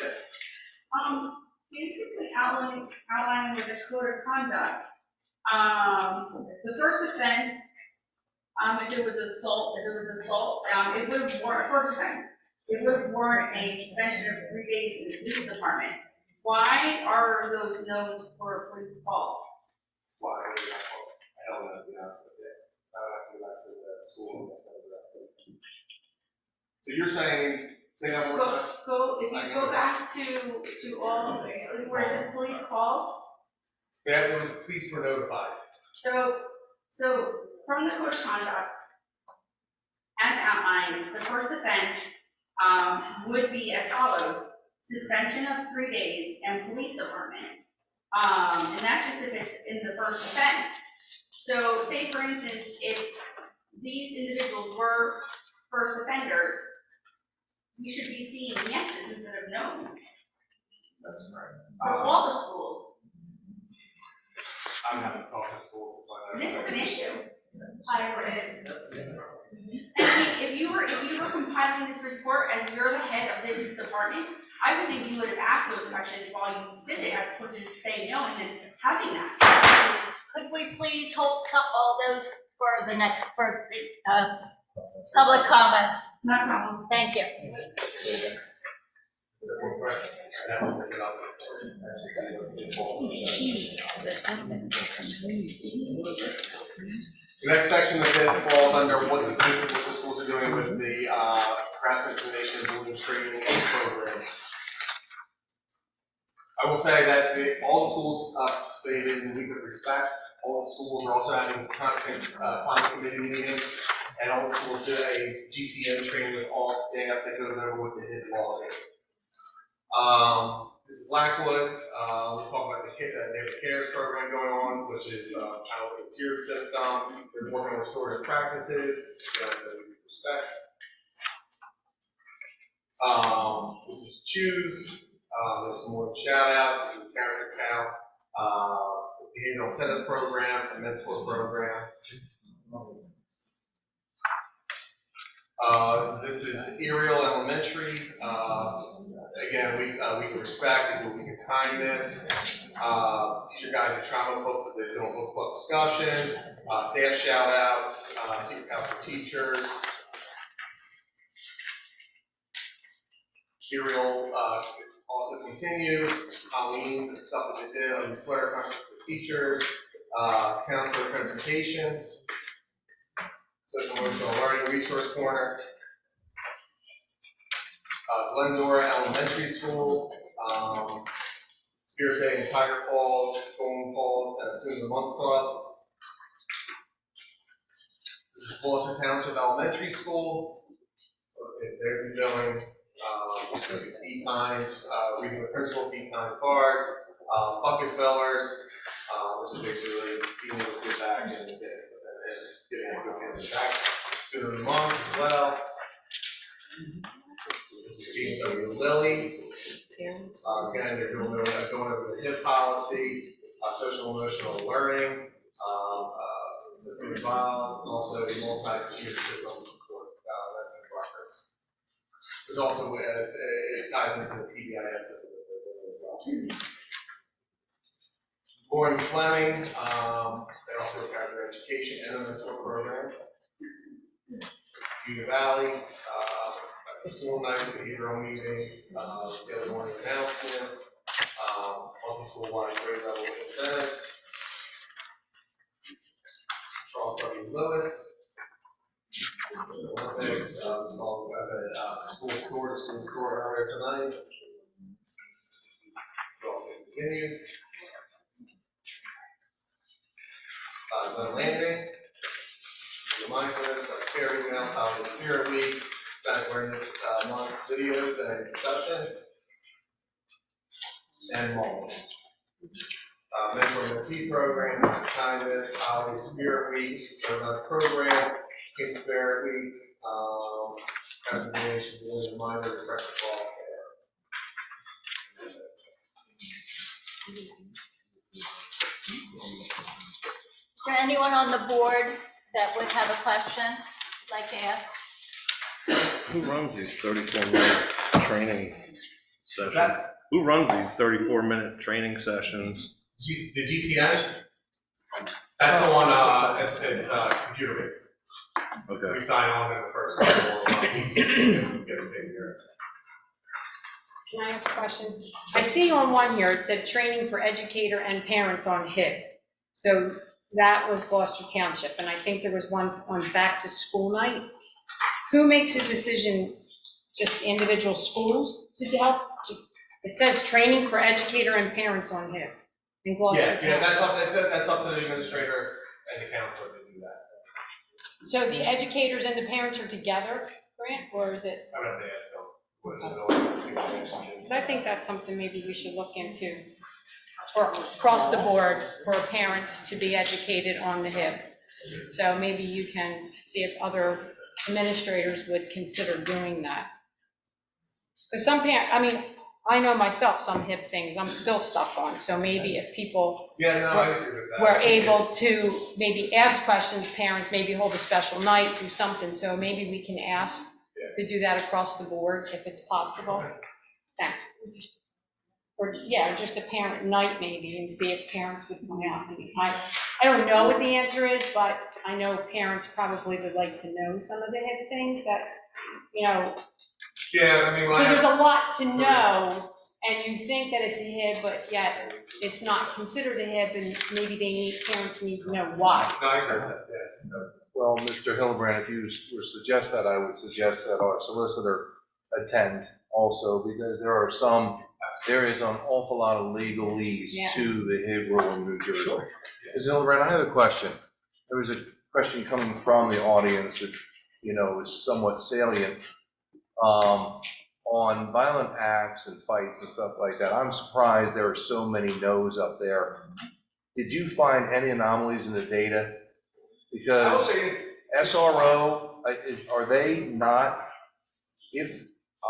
Yes. Basically outlining with the code of conduct. The first offense, if it was assault, it would have warranted first offense. It would warrant a suspension of 3 days in the police department. Why are those no's for a police call? Why are they not called? I don't know, to be honest with you. I would have to go back to the school and set it up. So you're saying, say that one more time? If you go back to all, where it says police call. Yeah, it was police were notified. So from the code of conduct, as outlined, the first offense would be as follows: suspension of 3 days and police department. And that's just if it's in the first offense. So say for instance, if these individuals were first offenders, we should be seeing yeses instead of no's. That's right. For all the schools. I'm having to talk to schools. This is an issue. It is. I mean, if you were compiling this report as you're the head of this department, I would think you would have asked those questions while you did it, as opposed to just saying no and then having that. Could we please hold all those for the next, for the public comments? No problem. Thank you. The next section of this falls under what the schools are doing with the harassment prevention and bullying training and programs. I will say that all the schools participated in the Week of Respect. All the schools are also having constant climate committee meetings, and all the schools did a GCN training with all staff that goes over what the HIT law is. This is Blackwood. We'll talk about they have a CARES program going on, which is how a tiered system. They're working on restorative practices. Again, so we respect. This is Choose. There's some more shout outs. This is Character Town, behavioral incentive program, a mentor program. This is Ariel Elementary. Again, we can respect, we can kindness. Teacher guide to trauma book, they're doing book club discussion, staff shout outs, secret house for teachers. Ariel also continue, Halloween's and stuff that they did, sweater concerts for teachers, counselor presentations, social emotional learning resource corner, Glendora Elementary School, Spirit Day in Tiger Falls, Golden Falls, and Soon the Month Club. This is Gloucester Township Elementary School. So they're doing be kind, reading the principal, be kind cards, bucket fillers, which is basically being able to get back and getting a good feeling back. Good of the month as well. This is being somebody with Lily. Again, they're going over the HIP policy, social emotional learning, system involved, and also a multi-tiered system for lesson progress. There's also, it ties into the PBIS system as well. Gordon Fleming, they also have their education and a mentor program. Union Valley, school night, behavioral meetings, daily morning announcements, monthly school-wide grade level incentives. Charles W. Lewis, Olympics, we saw the school store earlier tonight. It's also continued. Glen Landing, mindfulness, Carrie Mouse, Holiday Spirit Week, Spanish Awareness Month videos and discussion, and more. Mentor Mentee program, kindness, Holiday Spirit Week, program, King Spirit Week, confirmation, reminder, refresher class Is there anyone on the board that would have a question like to ask? Who runs these 34-minute training sessions? Who runs these 34-minute training sessions? The GCN? That's on, it's computer based. Okay. We sign on in the first couple of weeks to get it taken care of. Can I ask a question? I see on one here, it said training for educator and parents on HIP. So that was Gloucester Township, and I think there was one on back to school night. Who makes a decision, just individual schools to help? It says training for educator and parents on HIP in Gloucester Township. Yeah, that's up to the administrator and the counselor to do that. So the educators and the parents are together, Grant, or is it? I'm going to ask them. Because I think that's something maybe we should look into for across the board for parents to be educated on the HIP. So maybe you can see if other administrators would consider doing that. Because some parents, I mean, I know myself some HIP things I'm still stuck on. So maybe if people I agree with that. were able to maybe ask questions, parents maybe hold a special night, do something. So maybe we can ask to do that across the board if it's possible. Thanks. Or yeah, just a parent night maybe and see if parents would come out. I don't know what the answer is, but I know parents probably would like to know some of the HIP things that, you know. Yeah, I mean, because there's a lot to know and you think that it's a HIB, but yet it's not considered a HIB, and maybe parents need to know why. No, I agree with that, yes. Well, Mr. Hillebrand, if you were to suggest that, I would suggest that our solicitor attend also, because there is an awful lot of legalese Yeah. to the HIB rule in New Jersey. Sure. Mr. Hillebrand, I have a question. There was a question coming from the audience that, is somewhat salient. On violent acts and fights and stuff like that, I'm surprised there are so many no's up there. Did you find any anomalies in the data? Because SRO, are they not, if,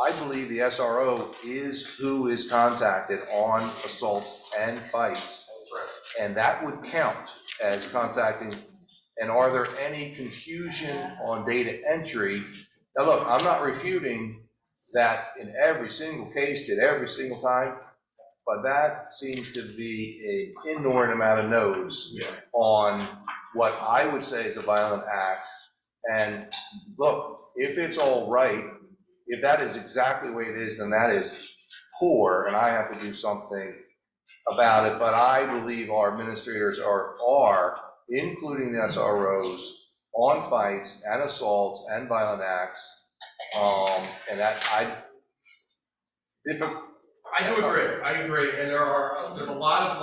I believe the SRO is who is contacted on assaults and fights. And that would count as contacting. And are there any confusion on data entry? Now look, I'm not refuting that in every single case, at every single time, but that seems to be an inordinate amount of no's on what I would say is a violent act. And look, if it's all right, if that is exactly the way it is, then that is poor, and I have to do something about it. But I believe our administrators are including the SROs on fights and assaults and violent acts. And that I do agree, and there's a lot of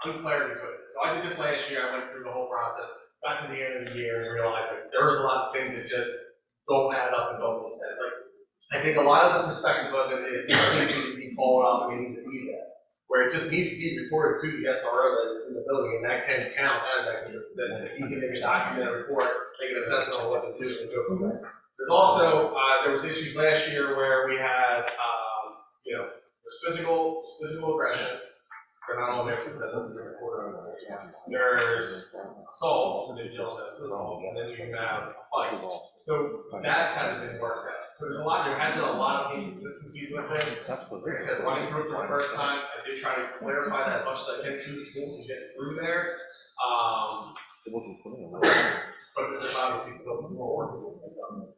unclarity to it. So I did this last year. I went through the whole process, got to the end of the year, and realized there was a lot of things that just don't add up and don't make sense. I think a lot of the perspective of it is things need to be followed up and they need to be there, where it just needs to be reported to the SRO that is in the building, and that can count as that he can make a document, a report, make an assessment on what to do, and go from there. There's also, there was issues last year where we had, there's physical aggression. They're not all there for there's assault, and then you have a fight. So that's hasn't been worked out. So there has been a lot of inconsistencies with this. Like I said, running through it for the first time, I did try to clarify that as much as I can through the schools to get through there. But there's obviously still more work to be done with that.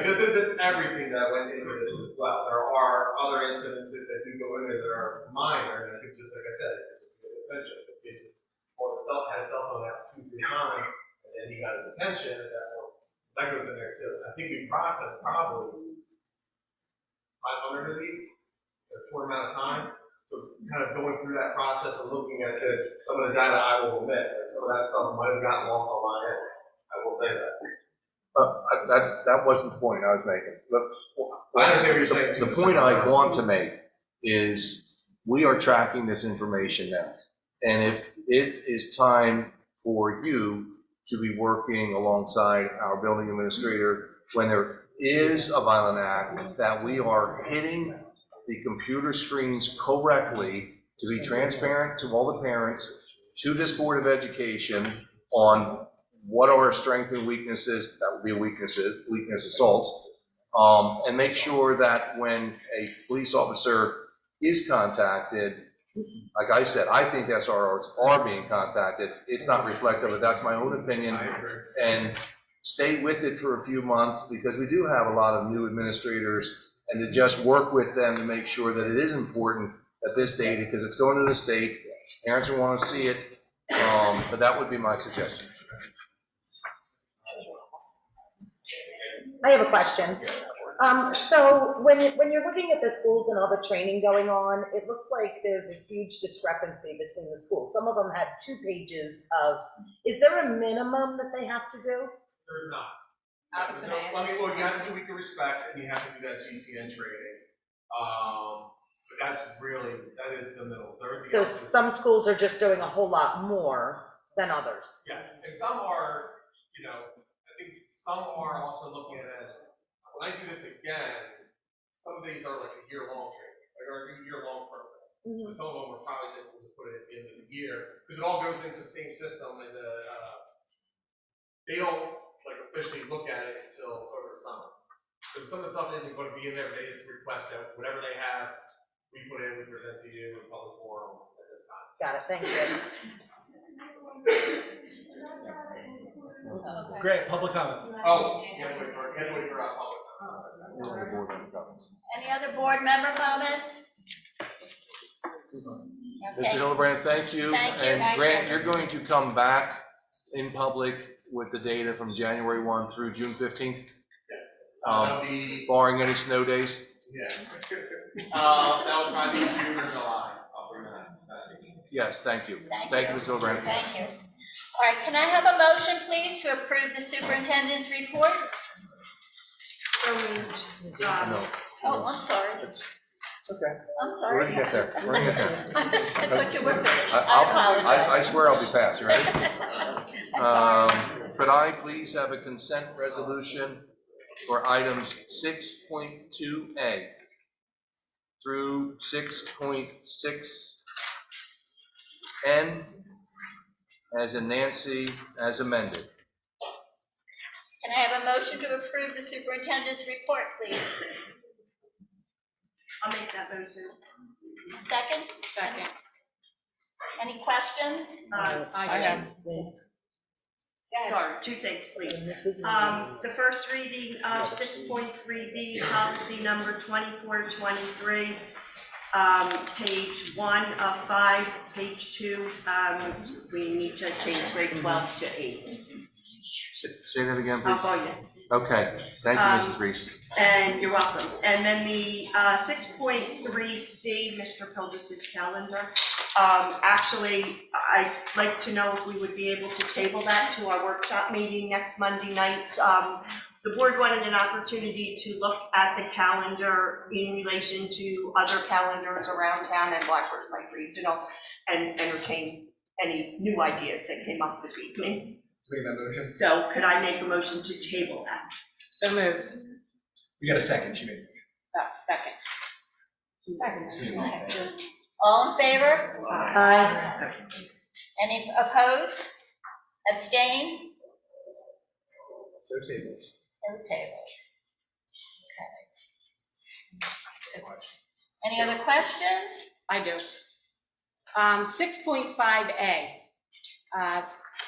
This isn't everything that went into this as well. There are other incidences that do go in there that are minor, and I think just like I said, it's a detention. Had a cell phone after 2-3 times, and then he got a detention at that point. That goes in there too. I think we processed probably 500 of these in a short amount of time. So kind of going through that process and looking at this, some of the data I will admit, some of that stuff might have gotten lost on my end. I will say that. That wasn't the point I was making. I understand what you're saying. The point I want to make is we are tracking this information now. And if it is time for you to be working alongside our building administrator when there is a violent act, that we are hitting the computer screens correctly to be transparent to all the parents, to this Board of Education on what are our strengths and weaknesses, that would be weakness assaults, and make sure that when a police officer is contacted, like I said, I think SROs are being contacted. It's not reflective, but that's my own opinion. And stay with it for a few months, because we do have a lot of new administrators, and to just work with them to make sure that it is important that this data, because it's going to the state, parents will want to see it, but that would be my suggestion. I have a question. So when you're looking at the schools and all the training going on, it looks like there's a huge discrepancy between the schools. Some of them have 2 pages of, is there a minimum that they have to do? There's not. Well, you have to do week of respect, and you have to do that GCN training. But that is the middle. So some schools are just doing a whole lot more than others. Yes, and some are, I think some are also looking at it as, when I do this again, some of these are like a year-long training, or a year-long program. So some of them are probably saying we'll just put it at the end of the year, because it all goes into the same system, and they don't officially look at it until over the summer. So some of the stuff isn't going to be in there, but they just request that whatever they have, we put in, we present to you in public forum at this time. Got it, thank you. Great, public comment. Oh, you have to wait for public comment. Any other board member comments? Mr. Okay, Hildebrand, thank you. Thank you. And Grant, you're going to come back in public with the data from January 1 through June 15th? Yes. Um, That'll be, Barring any snow days? yeah. That'll probably be June or July. I'll bring that back. Yes, thank you. Thank Thank you. you, Mr. Hildebrand. thank you. All right, can I have a motion, please, to approve the superintendent's report? No, Oh, I'm sorry. it's okay. I'm We're sorry. gonna get there. We're gonna get there. I thought you were finished. I I apologize. swear I'll be fast, you ready? Sorry. Could I please have a consent resolution for items 6.2A through 6.6N as in Nancy, as amended? Can I have a motion to approve the superintendent's report, please? I'll make that motion. Second? Second. Any questions? I have. Sorry, two things, please. The first reading of 6.3B, policy number 2423, page 1 of 5, page 2, we need to change grade 12 to 8. Say that again, I'll please. call you. Okay, thank you, Mrs. Reese. And you're welcome. And then the 6.3C, Mr. Pildus's calendar. Actually, I'd like to know if we would be able to table that to our workshop meeting next Monday night. The board wanted an opportunity to look at the calendar in relation to other calendars around town and Blackbird Lake Regional and entertain any new ideas that came up this evening. Bring that motion. So could I make a motion to table that? So moved. We got a second, she made. Second. All in favor? Aye. Any opposed? Abstain? So tabled. So tabled. Okay. Any other questions? I do. 6.5A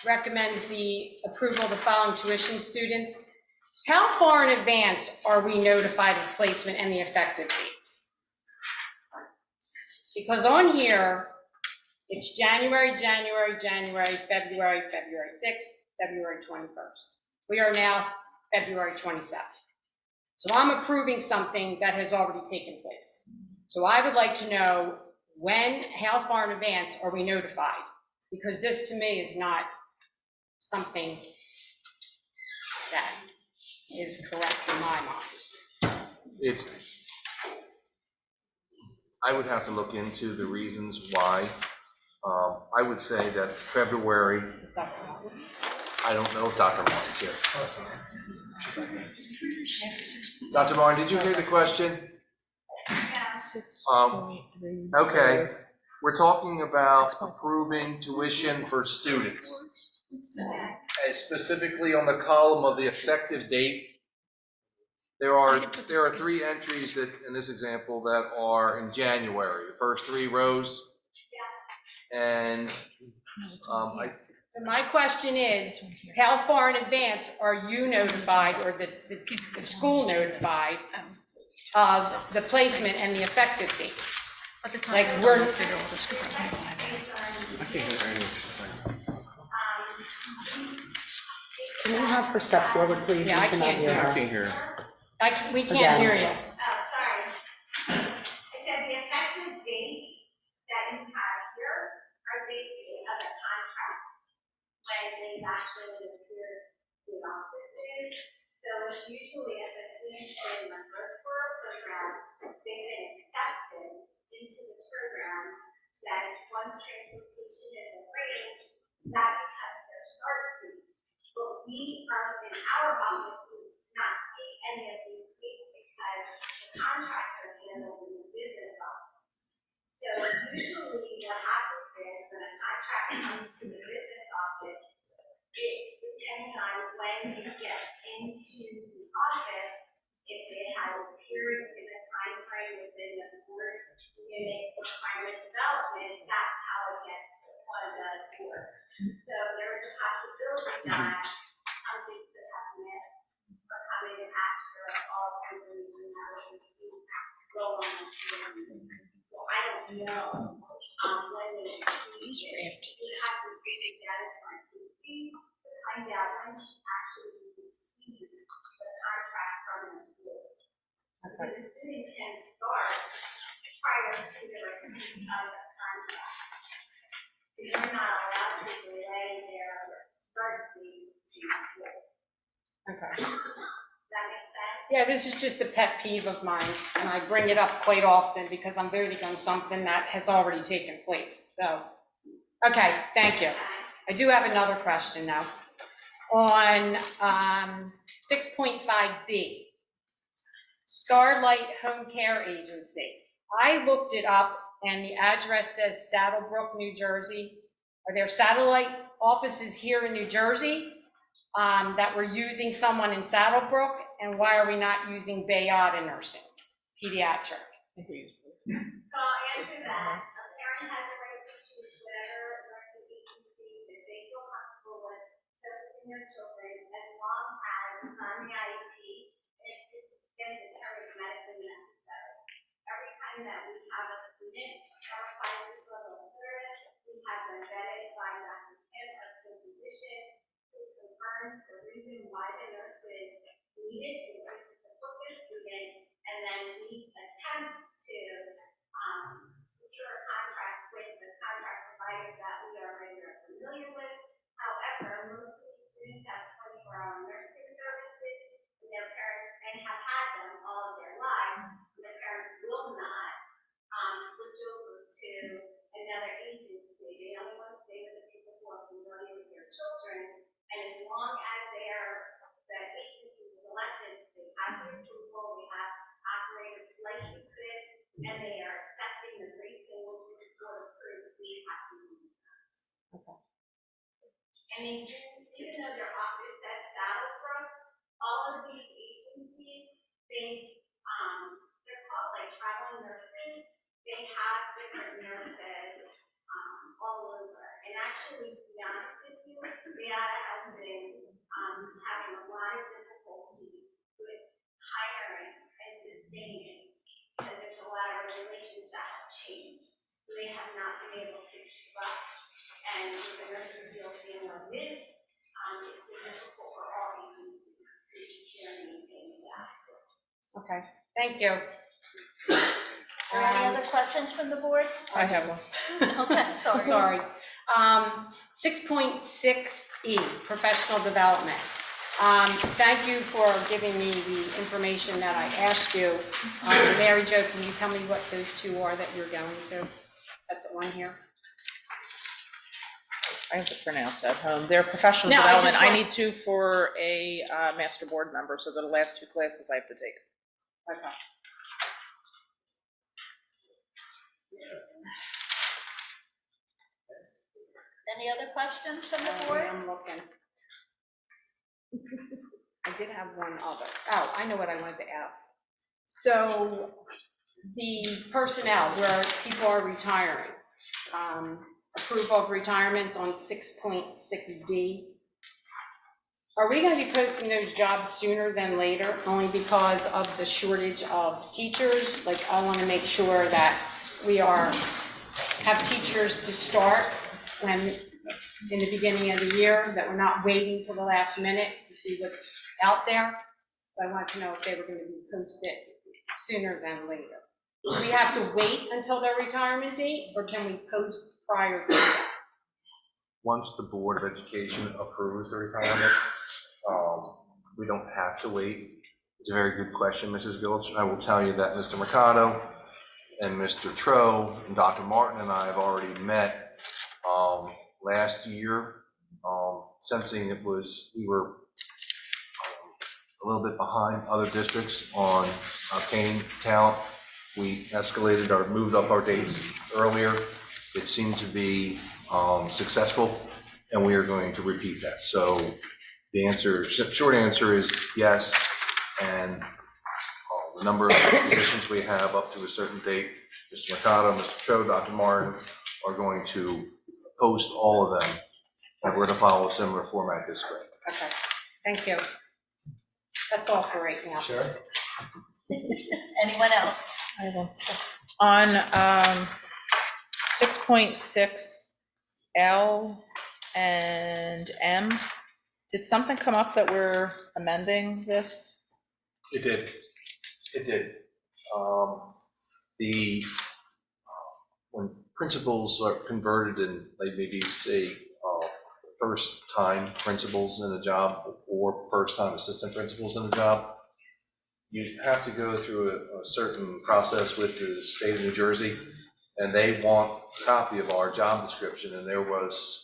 recommends the approval of the following tuition students. How far in advance are we notified of placement and the effective dates? Because on here, it's January, February, February 6th, February 21st. We are now February 27th. So I'm approving something that has already taken place. So I would like to know how far in advance are we notified? Because this to me is not something that is correct in my mind. I would have to look into the reasons why. I would say that February, I don't know if Dr. Martin's here. Oh, sorry. Dr. Martin, did you hear the question? Okay, we're talking about approving tuition for students. And specifically on the column of the effective date, there are 3 entries that, in this example, that are in January, the first 3 rows. And My question is, how far in advance are you notified or the school notified of the placement and the effective dates? Like we're. I can't hear anything she's saying. Can you have her step forward, please? Yeah, I We cannot can't hear hear her. I can't hear. We can't hear you. Oh, sorry. I said the effective dates that you have here are dates of the contract when they actually appear in offices. So it's usually if a student's in the referral program, they've been accepted into the program, that once transportation is arranged, that becomes their start date. But we are in our office to not see any of these dates because the contracts are handled in the business office. So usually what happens is when a contract comes to the business office, depending on when it gets into the office, if it has appeared in a time frame within the board units of climate development, that's how it gets on the board. So there is a possibility that something could have missed or coming in after all of the received know, when they receive it, we have to see the data from agency to find out when she actually received the contract from the school. Because the student can start prior to the receipt of the contract. They're not allowed to delay their start date in school. Okay. Does that make sense? Yeah, this is just a pet peeve of mine, and I bring it up quite often because I'm voting on something that has already taken place, so. Okay, thank you. I do have another question now. On 6.5B, Starlight Home Care Agency. I looked it up and the address says Saddlebrook, New Jersey. Are there satellite offices here in New Jersey that we're using someone in Saddlebrook? And why are we not using Bayada Nursing, pediatric? So I'll answer that. A parent has a right to choose whatever nursing agency that they feel comfortable with servicing their children as long as it's on the IEP and it's been determined medically necessary. Every time that we have a student that applies this level of service, we have them vetted by Dr. Kim, our school physician, who confirms the reason why the nurses need it in order to support their student, and then we attempt to secure a contract with the contract providers that we already are familiar with. However, most of these students have 24-hour nursing services, and their parents, and have had them all of their lives. The parents will not switch over to another agency. They only want to stay with the people who are familiar with their children, and as long as they are the agency selected, they have the approval, they have operator licenses, and they are accepting the rates in which the board approved, we have to use them. Okay. And even though their office says Saddlebrook, all of these agencies, they're called like traveling nurses. They have different nurses all over. And actually, to be honest with you, Beata has been having a lot of difficulty with hiring and sustaining because there's a lot of regulations that have changed. So they have not been able to keep up. And with the nursing field being like this, it's been difficult for all agencies to secure and maintain staff. Okay, thank you. Are there any other questions from the board? I have one. Okay, sorry. Sorry. 6.6E, professional development. Thank you for giving me the information that I asked you. Mary Jo, can you tell me what those two are that you're going to? That's on here. I have to pronounce at home. They're professional No, development. I need two for a master board member, so they're the last two classes I have to take. Okay. Any other questions from the board? I'm looking. I did have one other. Oh, I know what I wanted to ask. So the personnel where people are retiring, approval of retirements on 6.6D. Are we going to be posting those jobs sooner than later, only because of the shortage of teachers? Like, I want to make sure that we have teachers to start when in the beginning of the year, that we're not waiting till the last minute to see what's out there. So I wanted to know if they were going to be posted sooner than later. Do we have to wait until their retirement date, or can we post prior to that? Once the Board of Education approves the retirement, we don't have to wait. It's a very good question, Mrs. Gillis. I will tell you that Mr. Mercado and Mr. Tro and Dr. Martin and I have already met last year, sensing we were a little bit behind other districts on obtaining talent. We escalated or moved up our dates earlier. It seemed to be successful, and we are going to repeat that. So the short answer is yes, and the number of positions we have up to a certain date, Mr. Mercado, Mr. Cho, Dr. Martin are going to post all of them, and we're going to follow a similar format this spring. Okay, thank you. That's all for right now. Sure. Anyone else? I have one. On 6.6L and M, did something come up that we're amending this? It did. It did. When principals are converted and they maybe say first-time principals in a job or first-time assistant principals in a job, you have to go through a certain process with the state of New Jersey, and they want a copy of our job description, and there was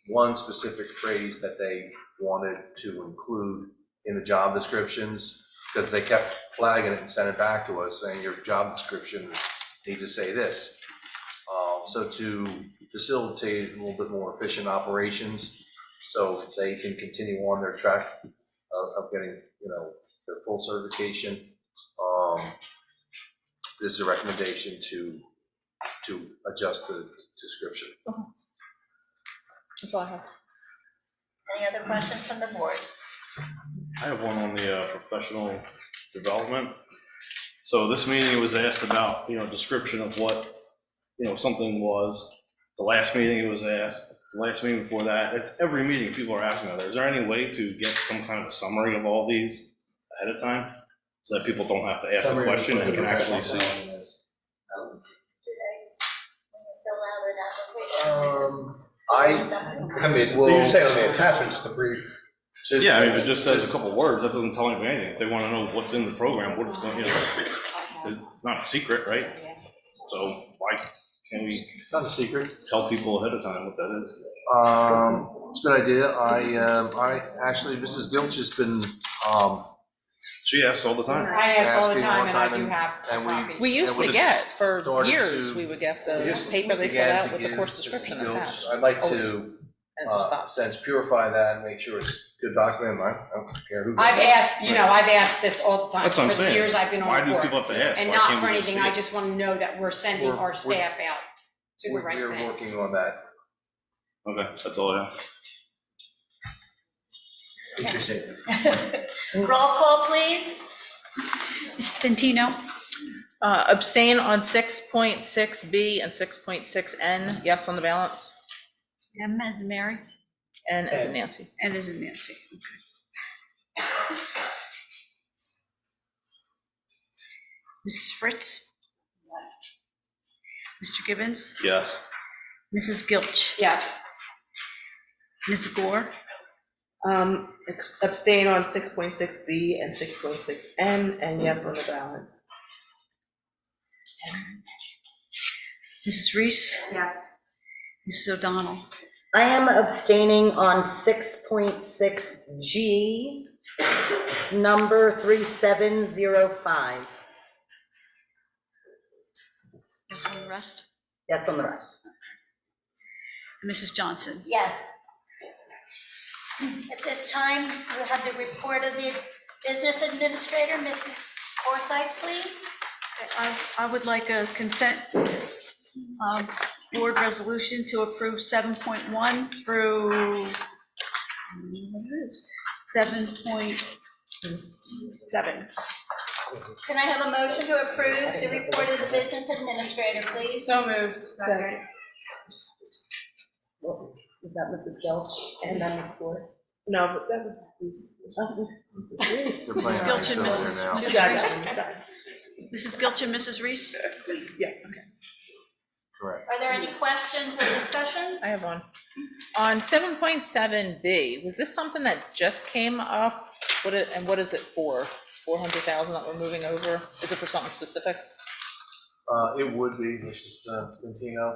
one specific phrase that they wanted to include in the job descriptions, because they kept flagging it and sent it back to us, saying your job description needs to say this. So to facilitate a little bit more efficient operations, so they can continue on their track of getting, their full certification, this is a recommendation to adjust the description. That's all I have. Any other questions from the board? I have one on the professional development. So this meeting it was asked about, description of what, something was. The last meeting it was asked, the last meeting before that. It's every meeting people are asking about that. Is there any way to get some kind of summary of all these ahead of time? So that people don't have to ask the question and can actually see. So you're saying on the attachment, just a brief. Yeah, I mean, if it just says a couple words, that doesn't tell anybody anything. If they want to know what's in the program, what it's going, it's not a secret, right? So why can't we? Not a secret. Tell people ahead of time what that is. It's a good idea. I actually, Mrs. Gilch has been, she asks all the time. I ask all the Asking time, all and the I time, do have a and copy. We used we to just get, for started years, to- we would get the just paper they fill began out to with the give course Mrs. description Gilch- attached. I'd like Always. to, And it stopped. since purify that and make sure it's good document. I don't care who. I've gets it. asked, I've asked this all the time. That's what I'm For the saying. years I've been Why on do board. people have to ask? And Why not can't for we just anything, see I it? just want to know that we're sending We're- our staff out to the right We're things. working on that. Okay, that's all I have. Roll call, please. Mrs. Stantino? Abstain on 6.6B and 6.6N, yes on the balance, M as in Mary? N as in Nancy. N as in Nancy, okay. Mrs. Fritz? Yes. Mr. Gibbons? Yes. Mrs. Gilch? Yes. Ms. Gore? Abstain on 6.6B and 6.6N, and yes on the balance. Mrs. Reese? Yes. Mrs. O'Donnell? I am abstaining on 6.6G, number 3705. Yes on the rest? Yes on the rest. Mrs. Johnson? Yes. At this time, we have the report of the business administrator, Mrs. Forsythe, please. I would like a consent board resolution to approve 7.1 through 7.7. Can I have a motion to approve the report of the business administrator, please? So moved. Second. Is that Mrs. Gilch and then Ms. Gore? No, but that was Mrs. Reese. Mrs. Gilch and Mrs. You got it. Mrs. Gilch and Mrs. Reese? Yeah. Correct. Are there any questions or discussions? I have one. On 7.7B, was this something that just came up? What is it for? 400,000 that we're moving over? Is it for something specific? It would be, Mrs. Stantino.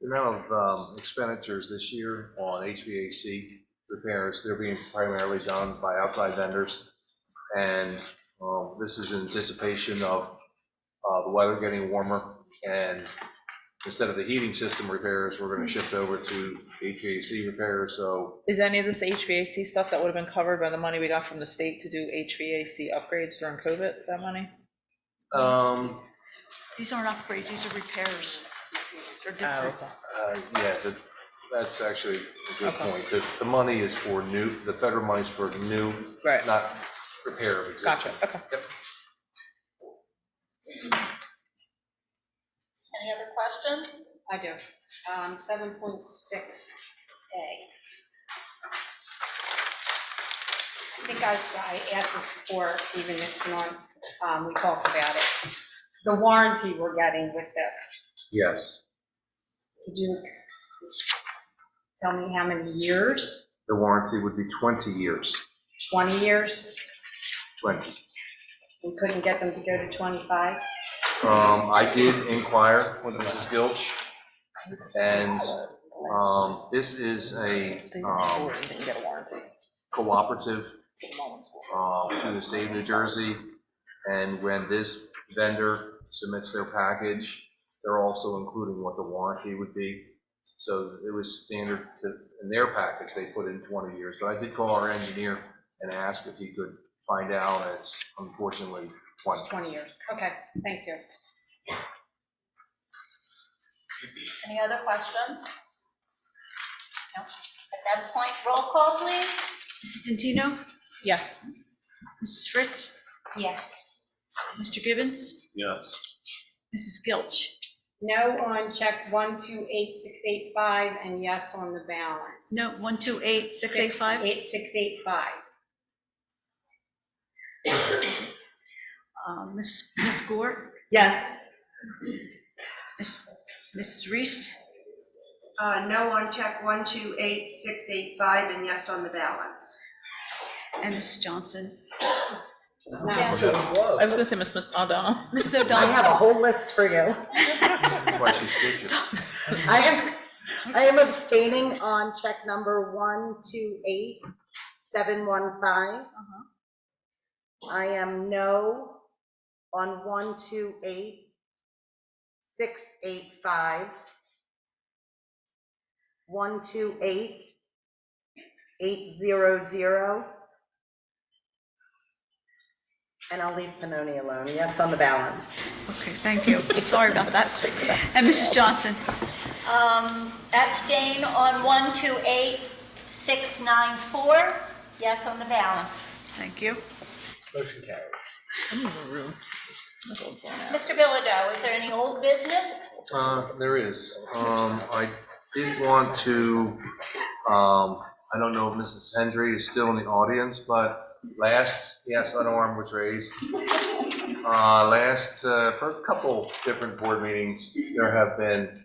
The amount of expenditures this year on HVAC repairs, they're being primarily done by outside vendors. And this is in anticipation of the weather getting warmer. And instead of the heating system repairs, we're going to shift over to HVAC repairs. So Is any of this HVAC stuff that would have been covered by the money we got from the state to do HVAC upgrades during COVID, that money? These aren't upgrades, these are repairs. They're different. yeah, that's actually a good point. The money is for new, the federal money is for new, Right. not repair of existing. Gotcha, okay. Yep. questions? I do. 7.6A. I think I asked this before, even it's been on, we talked about it. The warranty we're getting with this, Yes, could you just tell me how many years? the warranty would be 20 years, 20 years? 20. We couldn't get them to go to 25? I did inquire with Mrs. Gilch, and this is a cooperative through the state of New Jersey, and when this vendor submits their package, they're also including what the warranty would be. So it was standard in their package, they put in 20 years. But I did call our engineer and ask if he could find out, and it's unfortunately 20. It's 20 years. Okay, thank you. Any other questions? No. At that point, roll call, please. Mrs. Dentino? Yes. Mrs. Fritz? Yes. Mr. Gibbons? Yes. Mrs. Gilch? No on check 128685, and yes on the balance. No, 128685? 8685. Ms. Gore? Yes. Mrs. Reese? No on check 128685 and yes on the balance. And Mrs. Johnson? Yes. I was gonna say Ms. O'Donnell. Mrs. I O'Donnell? have a whole list for you. That's why she skipped you. I am abstaining on check number 128715. I am no on 128685. 128800. And I'll leave Panoni alone. Yes on the balance. Okay, thank you. Sorry about that. And Mrs. Johnson? Abstain on 128694. Yes on the balance. Thank you. Motion carries. I'm in the room. That's all blown out. Mr. Bilodeau, is there any old business? There is. I did want to, I don't know if Mrs. Hendry is still in the audience, but yes, an arm was raised. For a couple different board meetings, there have been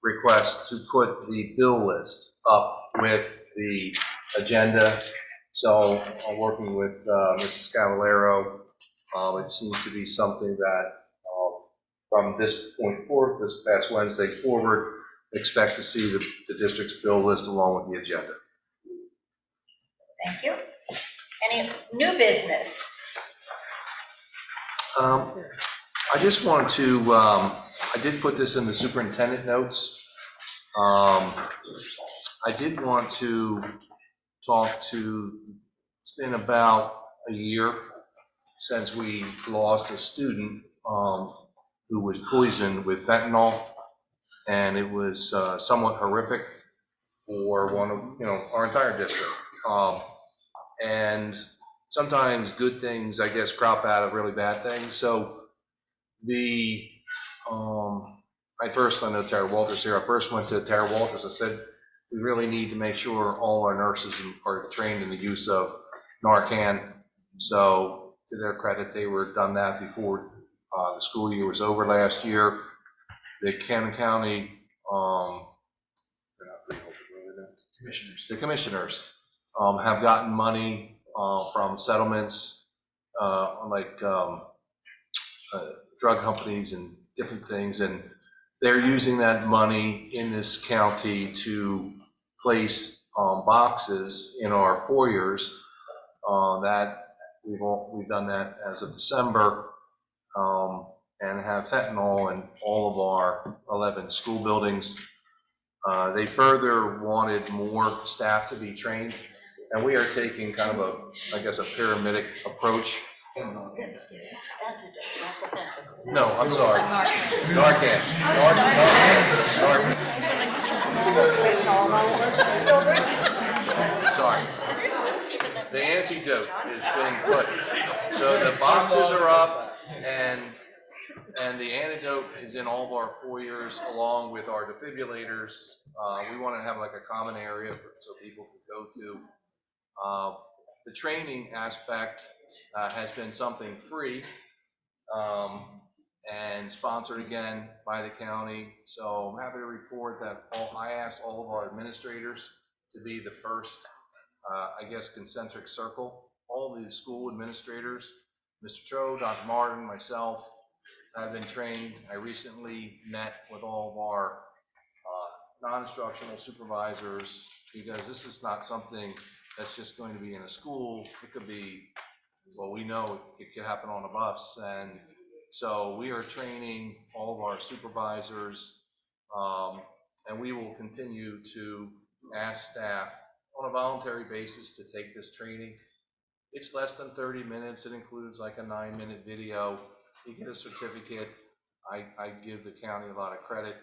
requests to put the bill list up with the agenda. So I'm working with Mrs. Cavallero. It seems to be something that from this point forward, this past Wednesday forward, expect to see the district's bill list along with the agenda. Thank you. Any new business? I just want to, I did put this in the superintendent notes. I did want to talk to, it's been about a year since we lost a student who was poisoned with fentanyl, and it was somewhat horrific for one of, our entire district. And sometimes good things, I guess, crop out of really bad things. So I know Tara Walters here. I first went to Tara Walters. I said, we really need to make sure all our nurses are trained in the use of Narcan. So to their credit, they were done that before the school year was over last year. The Cannon County, the commissioners have gotten money from settlements like drug companies and different things, and they're using that money in this county to place boxes in our foyers. That we've done that as of December, and have fentanyl in all of our 11 school buildings. They further wanted more staff to be trained, and we are taking kind of a pyramidic approach. No, I'm sorry. Narcan. Sorry. The antidote is being put. So the boxes are up, and And the antidote is in all of our foyers along with our defibrillators. We want to have like a common area so people can go to. The training aspect has been something free and sponsored again by the county. So I'm happy to report that I asked all of our administrators to be the first, I guess, concentric circle. All of the school administrators, Mr. Cho, Dr. Martin, myself, have been trained. I recently met with all of our non-instructional supervisors, because this is not something that's just going to be in a school. It could be, well, we know it could happen on a bus. And so we are training all of our supervisors, and we will continue to ask staff on a voluntary basis to take this training. It's less than 30 minutes. It includes like a 9-minute video. You get a certificate. I give the county a lot of credit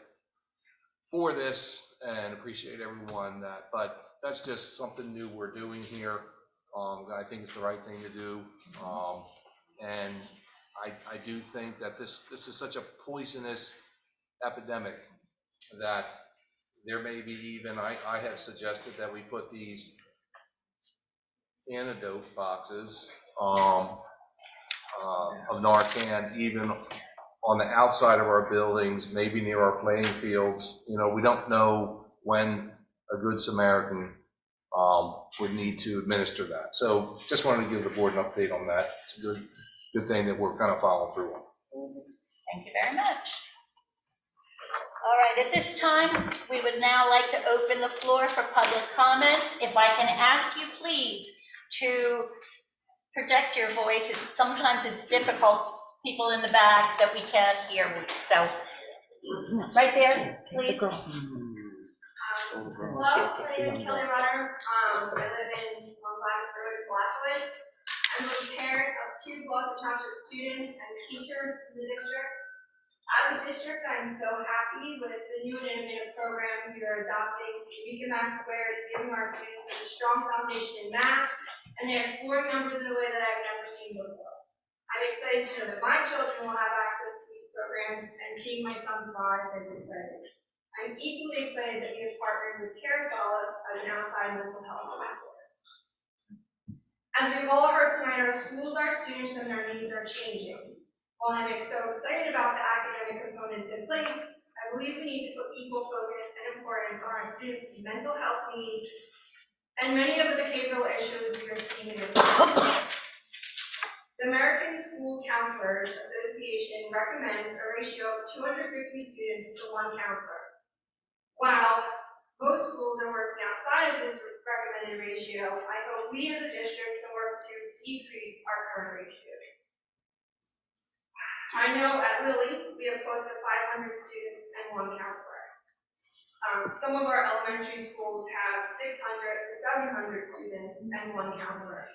for this and appreciate everyone but that's just something new we're doing here. I think it's the right thing to do. And I do think that this is such a poisonous epidemic that there may be even, I have suggested that we put these antidote boxes of Narcan even on the outside of our buildings, maybe near our playing fields. You know, we don't know when a good Samaritan would need to administer that. So just wanted to give the board an update on that. It's a good thing that we're kind of following through on. Thank you very much. All right, at this time, we would now like to open the floor for public comments. If I can ask you, please, to protect your voice. Sometimes it's difficult, people in the back that we can't hear. So, right there, please. Hello, my name is Kelly Runner. I live in Gloucester Road in Blackwood. I'm a parent of 2 Gloucester Township students and a teacher in the district. As a district, I'm so happy with the new and innovative programs we are adopting. Eureka Math Squared is giving our students a strong foundation in math, and they're exploring numbers in a way that I've never seen before. I'm excited to know that my children will have access to these programs, and seeing my son thrive is exciting. I'm equally excited that we have partnered with Carasolas as an outside mental health resource. As we've all heard tonight, our schools, our students, and their needs are changing. While I'm so excited about the academic components in place, I believe we need to put equal focus and importance on our students' mental health needs and many of the behavioral issues we are seeing in the classroom. The American School Counselors Association recommends a ratio of 250 students to 1 counselor. While most schools are working outside of this recommended ratio, I hope we as a district can work to decrease our current ratios. I know at Lilly, we have close to 500 students and 1 counselor. Some of our elementary schools have 600 to 700 students and 1 counselor.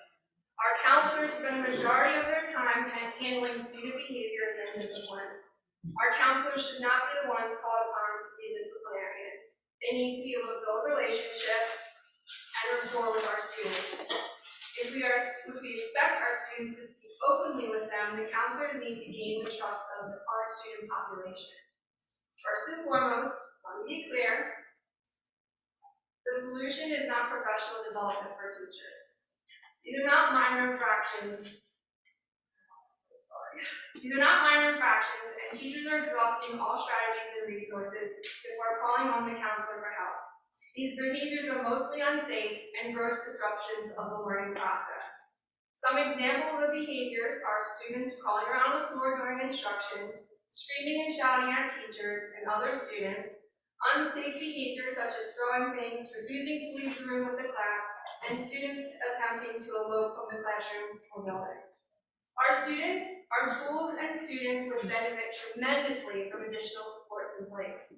Our counselors spend the majority of their time handling student behaviors and discipline. Our counselors should not be the ones called upon to be disciplinarian. They need to be able to build relationships and rapport with our students. If we expect our students to speak openly with them, the counselors need to gain the trust of our student population. First and foremost, let me be clear, the solution is not professional development for teachers. These are not minor infractions. These are not minor infractions, and teachers are exhausting all strategies and resources before calling on the counselor for help. These behaviors are mostly unsafe and gross disruptions of the learning process. Some examples of behaviors are students crawling around the floor during instructions, screaming and shouting at teachers and other students, unsafe behaviors such as throwing things, refusing to leave the room with the class, and students attempting to elope from the classroom or building. Our schools and students would benefit tremendously from additional supports in place.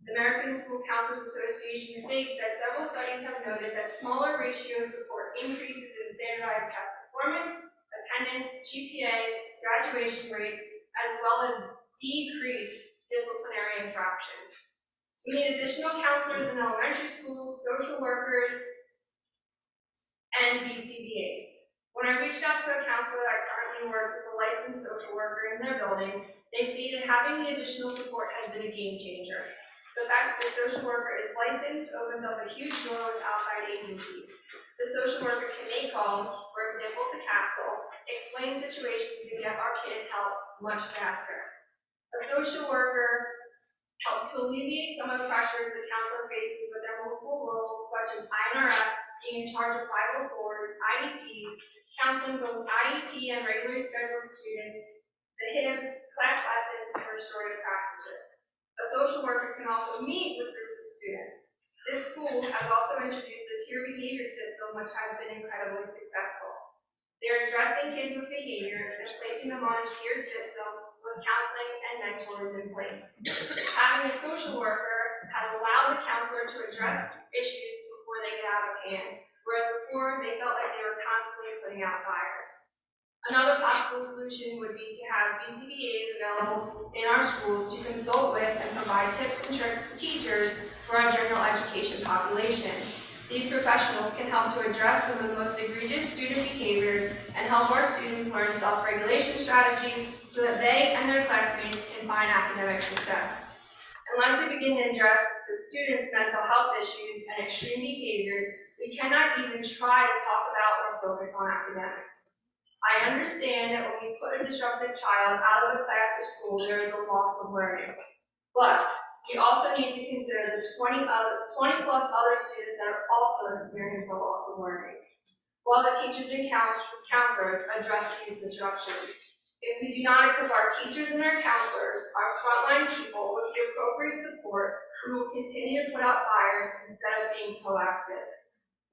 The American School Counselors Association states that several studies have noted that smaller ratios support increases in standardized test performance, attendance, GPA, graduation rates, as well as decreased disciplinary infractions. We need additional counselors in elementary schools, social workers, and BCBAs. When I reached out to a counselor that currently works with a licensed social worker in their building, They stated having the additional support has been a game changer. The fact that the social worker is licensed opens up a huge door with outside agencies. The social worker can make calls, for example, to Castle, explain situations and get our kids help much faster. A social worker helps to alleviate some of the pressures the counselor faces with their multiple roles, such as INRS, being in charge of 504s, IEPs, counseling both IEP and regularly scheduled students, the HIBs, class lessons, and restorative practices. A social worker can also meet with groups of students. This school has also introduced a tier behavior system, which has been incredibly successful. They're addressing kids with behaviors and placing them on a tiered system with counseling and mentors in place. Having a social worker has allowed the counselor to address issues before they get out of hand, whereas before they felt like they were constantly putting out fires. Another possible solution would be to have BCBAs available in our schools to consult with and provide tips and tricks to teachers for our general education population. These professionals can help to address some of the most egregious student behaviors and help our students learn self-regulation strategies so that they and their classmates can find academic success. Unless we begin to address the students' mental health issues and extreme behaviors, we cannot even try to talk about or focus on academics. I understand that when we put a disruptive child out of the class or school, there is a loss of learning. But we also need to consider the 20 plus other students that are also experiencing a loss of learning, while the teachers and counselors address these disruptions. If we do not equip our teachers and our counselors, our frontline people, with the appropriate support, we will continue to put out fires instead of being proactive.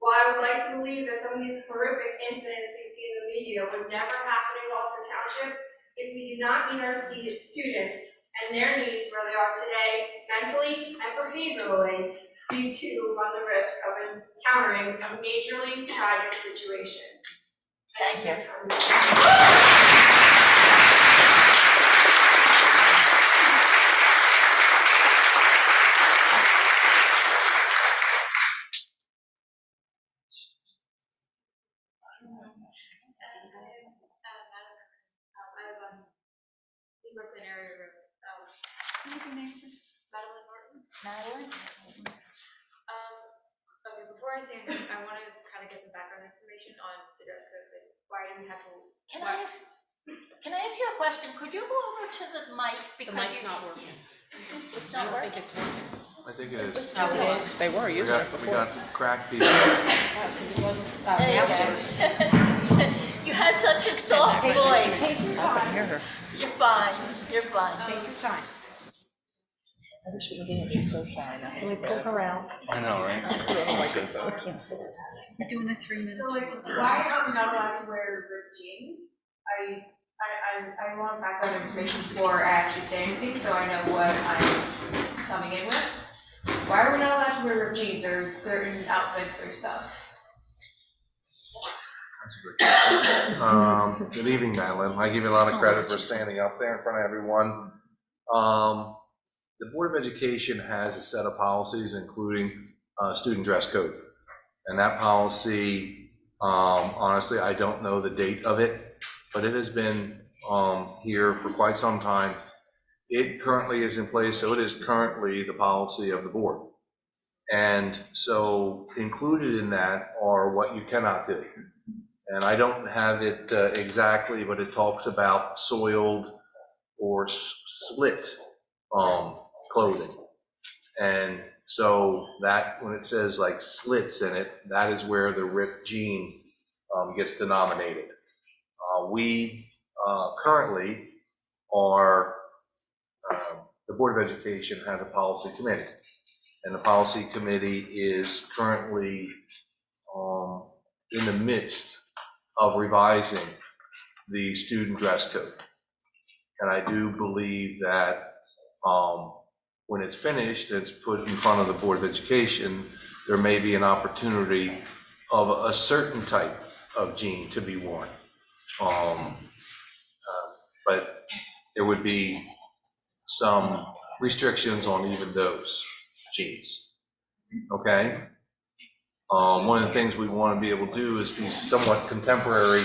While I would like to believe that some of these horrific incidents we see in the media would never happen in Gloucester Township, if we do not meet our students and their needs where they are today, mentally and behaviorally, we too run the risk of encountering a majorly tragic situation. Thank you. Brooklyn area room. Madeline Martin. Madeline? Okay, before I say anything, I want to kind of get some background information on the dress code. Like, why do we have to? Can I ask you a question? Could you go over to the mic? The mic's not working. It's I not don't think working? it's working. I think it is. No, it is. They were We using got, it we before. got crack people. There you go. You have such a soft voice. Take your I can time. hear her. You're fine, you're fine. Take your time. I wish she would be so shy now. Can we pull her out? I know, right? We're doing the 3 minutes. So like, why are we not allowed to wear ripped jeans? I want background information before I actually say anything, so I know what I'm coming in with. Why are we not allowed to wear ripped jeans or certain outfits or stuff? Good evening, Madeline. I give you a lot of credit for standing up there in front of everyone. The Board of Education has a set of policies, including student dress code. And that policy, honestly, I don't know the date of it, but it has been here for quite some time. It currently is in place, so it is currently the policy of the board. And so included in that are what you cannot do. And I don't have it exactly, but it talks about soiled or slit clothing. And so that, when it says like slits in it, that is where the ripped jean gets denominated. We currently are, the Board of Education has a policy committee. And the policy committee is currently in the midst of revising the student dress code. And I do believe that when it's finished, it's put in front of the Board of Education, there may be an opportunity of a certain type of jean to be worn. But there would be some restrictions on even those jeans, okay? One of the things we want to be able to do is be somewhat contemporary,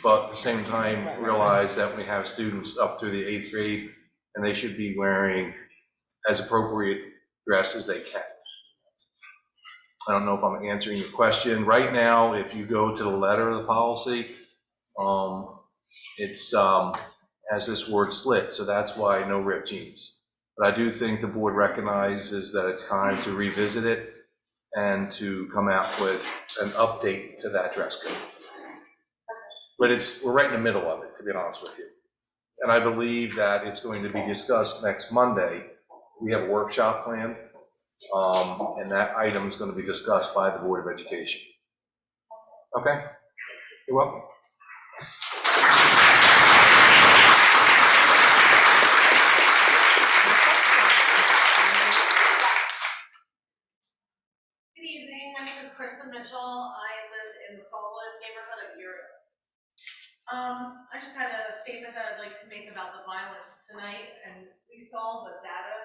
but at the same time realize that we have students up through the 8th grade and they should be wearing as appropriate dress as they can. I don't know if I'm answering your question. Right now, if you go to the letter of the policy, it's has this word slit, so that's why no ripped jeans. But I do think the board recognizes that it's time to revisit it and to come out with an update to that dress code. But we're right in the middle of it, to be honest with you. And I believe that it's going to be discussed next Monday. We have a workshop planned, and that item is going to be discussed by the Board of Education. Okay? You're welcome. Good evening, my name is Kristen Mitchell. I live in the Saltwood neighborhood of Erie. I just had a statement that I'd like to make about the violence tonight, and we saw the data,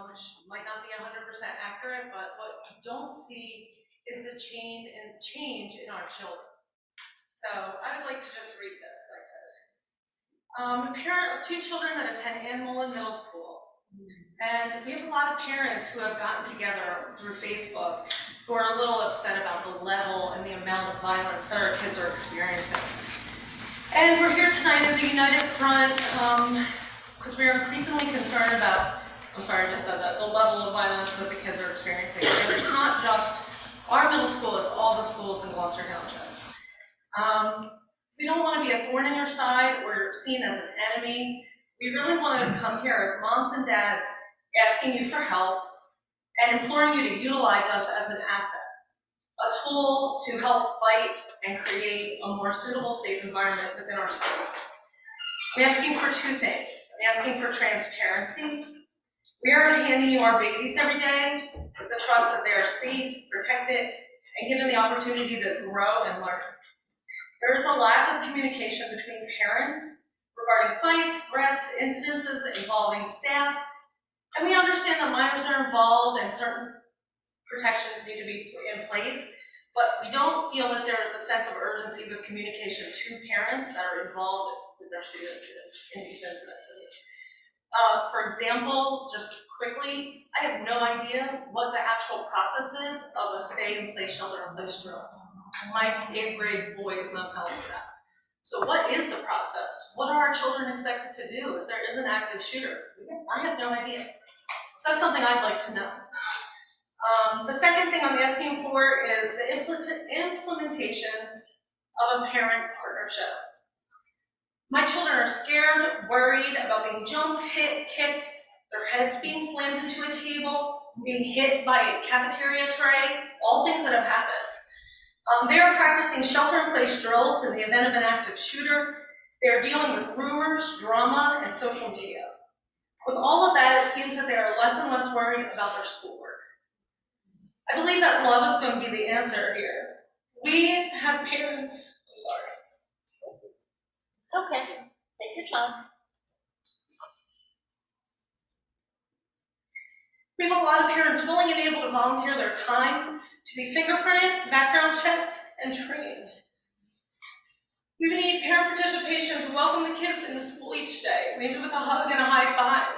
which might not be 100% accurate, but what you don't see is the change in our children. So I would like to just read this if I could. A parent of 2 children that attend Ann Mullen Middle School. And we have a lot of parents who have gotten together through Facebook who are a little upset about the level and the amount of violence that our kids are experiencing. And we're here tonight as a united front because we are increasingly concerned about, I'm sorry, I just said that, the level of violence that the kids are experiencing. And it's not just our middle school, it's all the schools in Gloucester Township. We don't want to be a thorn in your side or seen as an enemy. We really want to come here as moms and dads asking you for help and imploring you to utilize us as an asset, a tool to help fight and create a more suitable, safe environment within our schools. I'm asking for 2 things. I'm asking for transparency. We are handing you our babies every day with the trust that they are safe, protected, and given the opportunity to grow and learn. There is a lack of communication between parents regarding fights, threats, incidences involving staff, and we understand that minors are involved and certain protections need to be put in place, but we don't feel that there is a sense of urgency with communication to parents that are involved with their students in these incidences. For example, just quickly, I have no idea what the actual process is of a stay-in-place, shelter-in-place drill. My 8th grade boy is not telling me that. So what is the process? What are our children expected to do if there is an active shooter? I have no idea. So that's something I'd like to know. The second thing I'm asking for is the implementation of a parent partnership. My children are scared, worried about being jumped, hit, kicked, their heads being slammed into a table, being hit by a cafeteria tray, all things that have happened. They are practicing shelter-in-place drills in the event of an active shooter. They are dealing with rumors, drama, and social media. With all of that, it seems that they are less and less worried about their schoolwork. I believe that love is going to be the answer here. We have parents, I'm sorry. It's okay, take your time. We have a lot of parents willing and able to volunteer their time to be fingerprinted, background checked, and trained. We need parent participation to welcome the kids into school each day, maybe with a hug and a high five.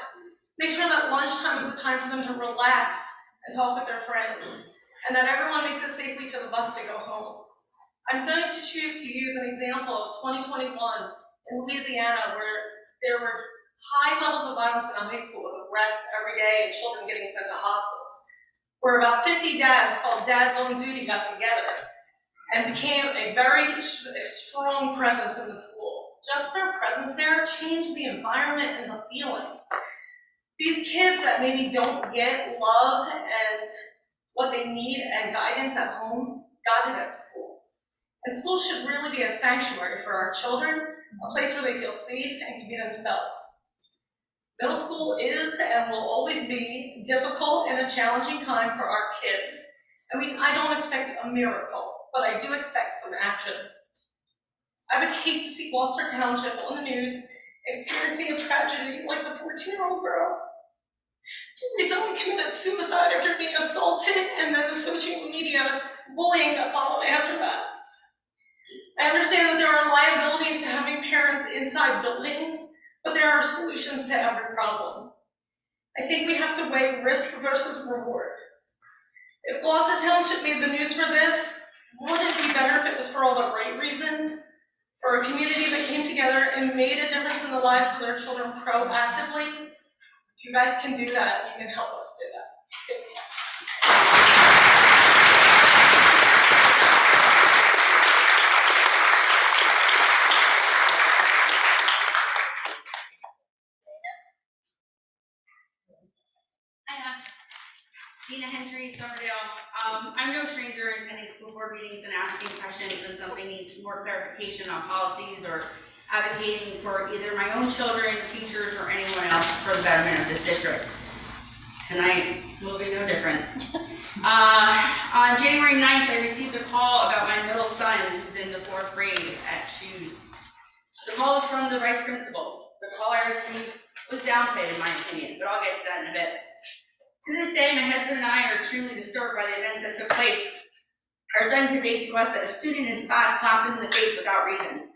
Make sure that lunchtime is the time for them to relax and talk with their friends, and that everyone makes it safely to the bus to go home. I'm going to choose to use an example of 2021 in Louisiana, where there were high levels of violence in a high school with arrests every day and children getting sent to hospitals, where about 50 dads called Dads on Duty got together and became a very strong presence in the school. Just their presence there changed the environment and the feeling. These kids that maybe don't get love and what they need and guidance at home got it at school. And school should really be a sanctuary for our children, a place where they feel safe and can be themselves. Middle school is and will always be difficult and a challenging time for our kids. I mean, I don't expect a miracle, but I do expect some action. I would hate to see Gloucester Township on the news experiencing a tragedy like the 14-year-old girl who recently committed suicide after being assaulted, and then the social media bullying that followed after that. I understand that there are liabilities to having parents inside buildings, but there are solutions to every problem. I think we have to weigh risk versus reward. If Gloucester Township made the news for this, wouldn't it be better if it was for all the right reasons? For a community that came together and made a difference in the lives of their children proactively? If you guys can do that, you can help us do that. Thank you. Hi, Dina Hendry, Silverdale. I'm no stranger in attending school board meetings and asking questions when something needs more clarification on policies or advocating for either my own children, teachers, or anyone else for the betterment of this district. Tonight will be no different. On January 9th, I received a call about my middle son who's in the 4th grade at Shoes. The call was from the vice principal. The call I received was downplayed in my opinion, but I'll get to that in a bit. To this day, my husband and I are truly disturbed by the events that took place. Our son conveyed to us that a student in his class slapped him in the face without reason.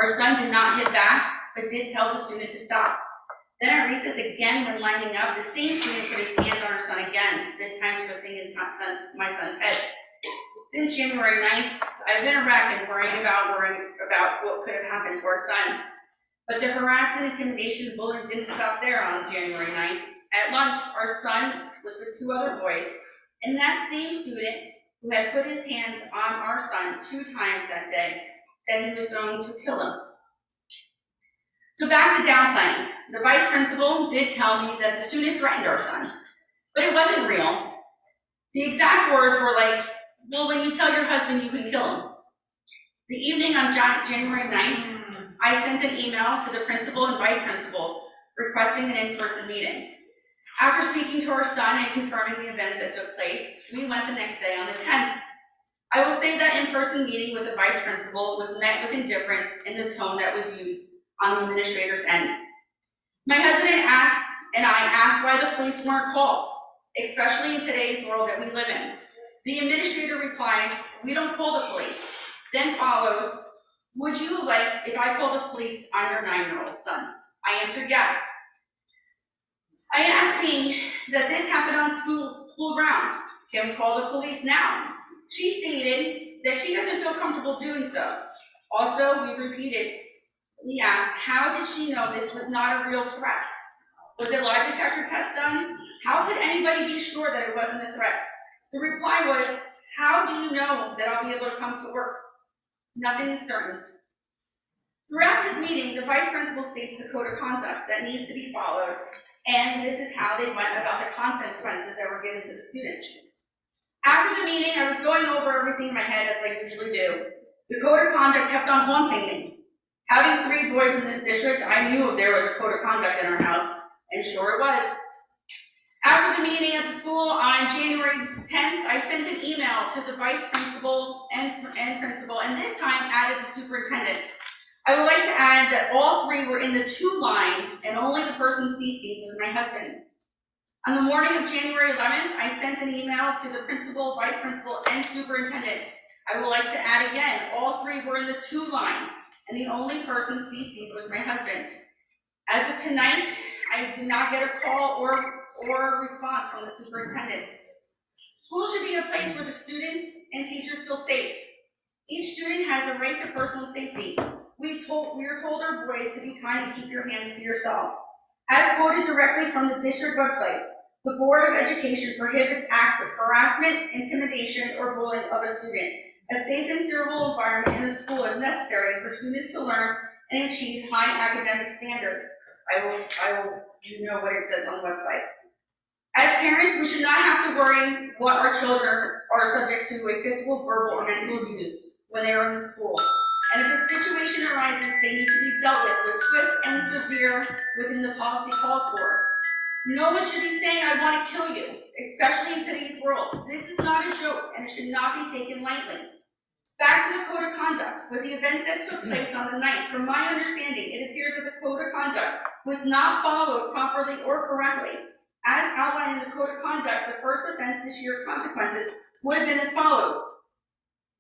Our son did not hit back, but did tell the student to stop. Then at recess again, when lining up, the same student put his hands on our son again, this time twisting my son's head. Since January 9th, I've been a wreck and worrying about what could have happened to our son. But the harassment, intimidation, bullying didn't stop there on January 9th. At lunch, our son was with 2 other boys, and that same student who had put his hands on our son 2 times that day said he was going to kill him. So back to downplaying. The vice principal did tell me that the student threatened our son, but it wasn't real. The exact words were like, well, when you tell your husband you can kill him. The evening on January 9th, I sent an email to the principal and vice principal requesting an in-person meeting. After speaking to our son and confirming the events that took place, we went the next day on the 10th. I will say that in-person meeting with the vice principal was met with indifference in the tone that was used on the administrator's end. My husband and I asked why the police weren't called, especially in today's world that we live in. The administrator replies, "We don't call the police." Then follows, "Would you have liked if I called the police on your 9-year-old son?" I answered yes. I asked me that this happened on school grounds. Can we call the police now? She stated that she doesn't feel comfortable doing so. Also, we asked, how did she know this was not a real threat? Was a lie detector test done? How could anybody be sure that it wasn't a threat? The reply was, how do you know that I'll be able to come to work? Nothing is certain. Throughout this meeting, the vice principal states the code of conduct that needs to be followed, and this is how they went about the consequences that were given to the students. After the meeting, I was going over everything in my head as I usually do. The code of conduct kept on haunting me. Having 3 boys in this district, I knew there was a code of conduct in our house, and sure it was. After the meeting at the school on January 10th, I sent an email to the vice principal and principal, and this time added the superintendent. I would like to add that all 3 were in the to line, and only the person CC'd was my husband. On the morning of January 11th, I sent an email to the principal, vice principal, and superintendent. I would like to add again, all 3 were in the to line, and the only person CC'd was my husband. As of tonight, I did not get a call or a response from the superintendent. School should be a place where the students and teachers feel safe. Each student has a right to personal safety. We are told our boys to be kind and keep your hands to yourself. As quoted directly from the district website, the Board of Education prohibits acts of harassment, intimidation, or bullying of a student. A safe and suitable environment in the school is necessary for students to learn and achieve high academic standards. You know what it says on the website. As parents, we should not have to worry what our children are subject to with physical, verbal, or mental abuse when they are in school. And if a situation arises, they need to be dealt with swift and severe within the policy calls for. No one should be saying, "I want to kill you," especially in today's world. This is not a joke, and it should not be taken lightly. Back to the code of conduct. With the events that took place on the 9th, from my understanding, it appears that the code of conduct was not followed properly or correctly. As outlined in the code of conduct, the first offense this year consequences would have been as follows.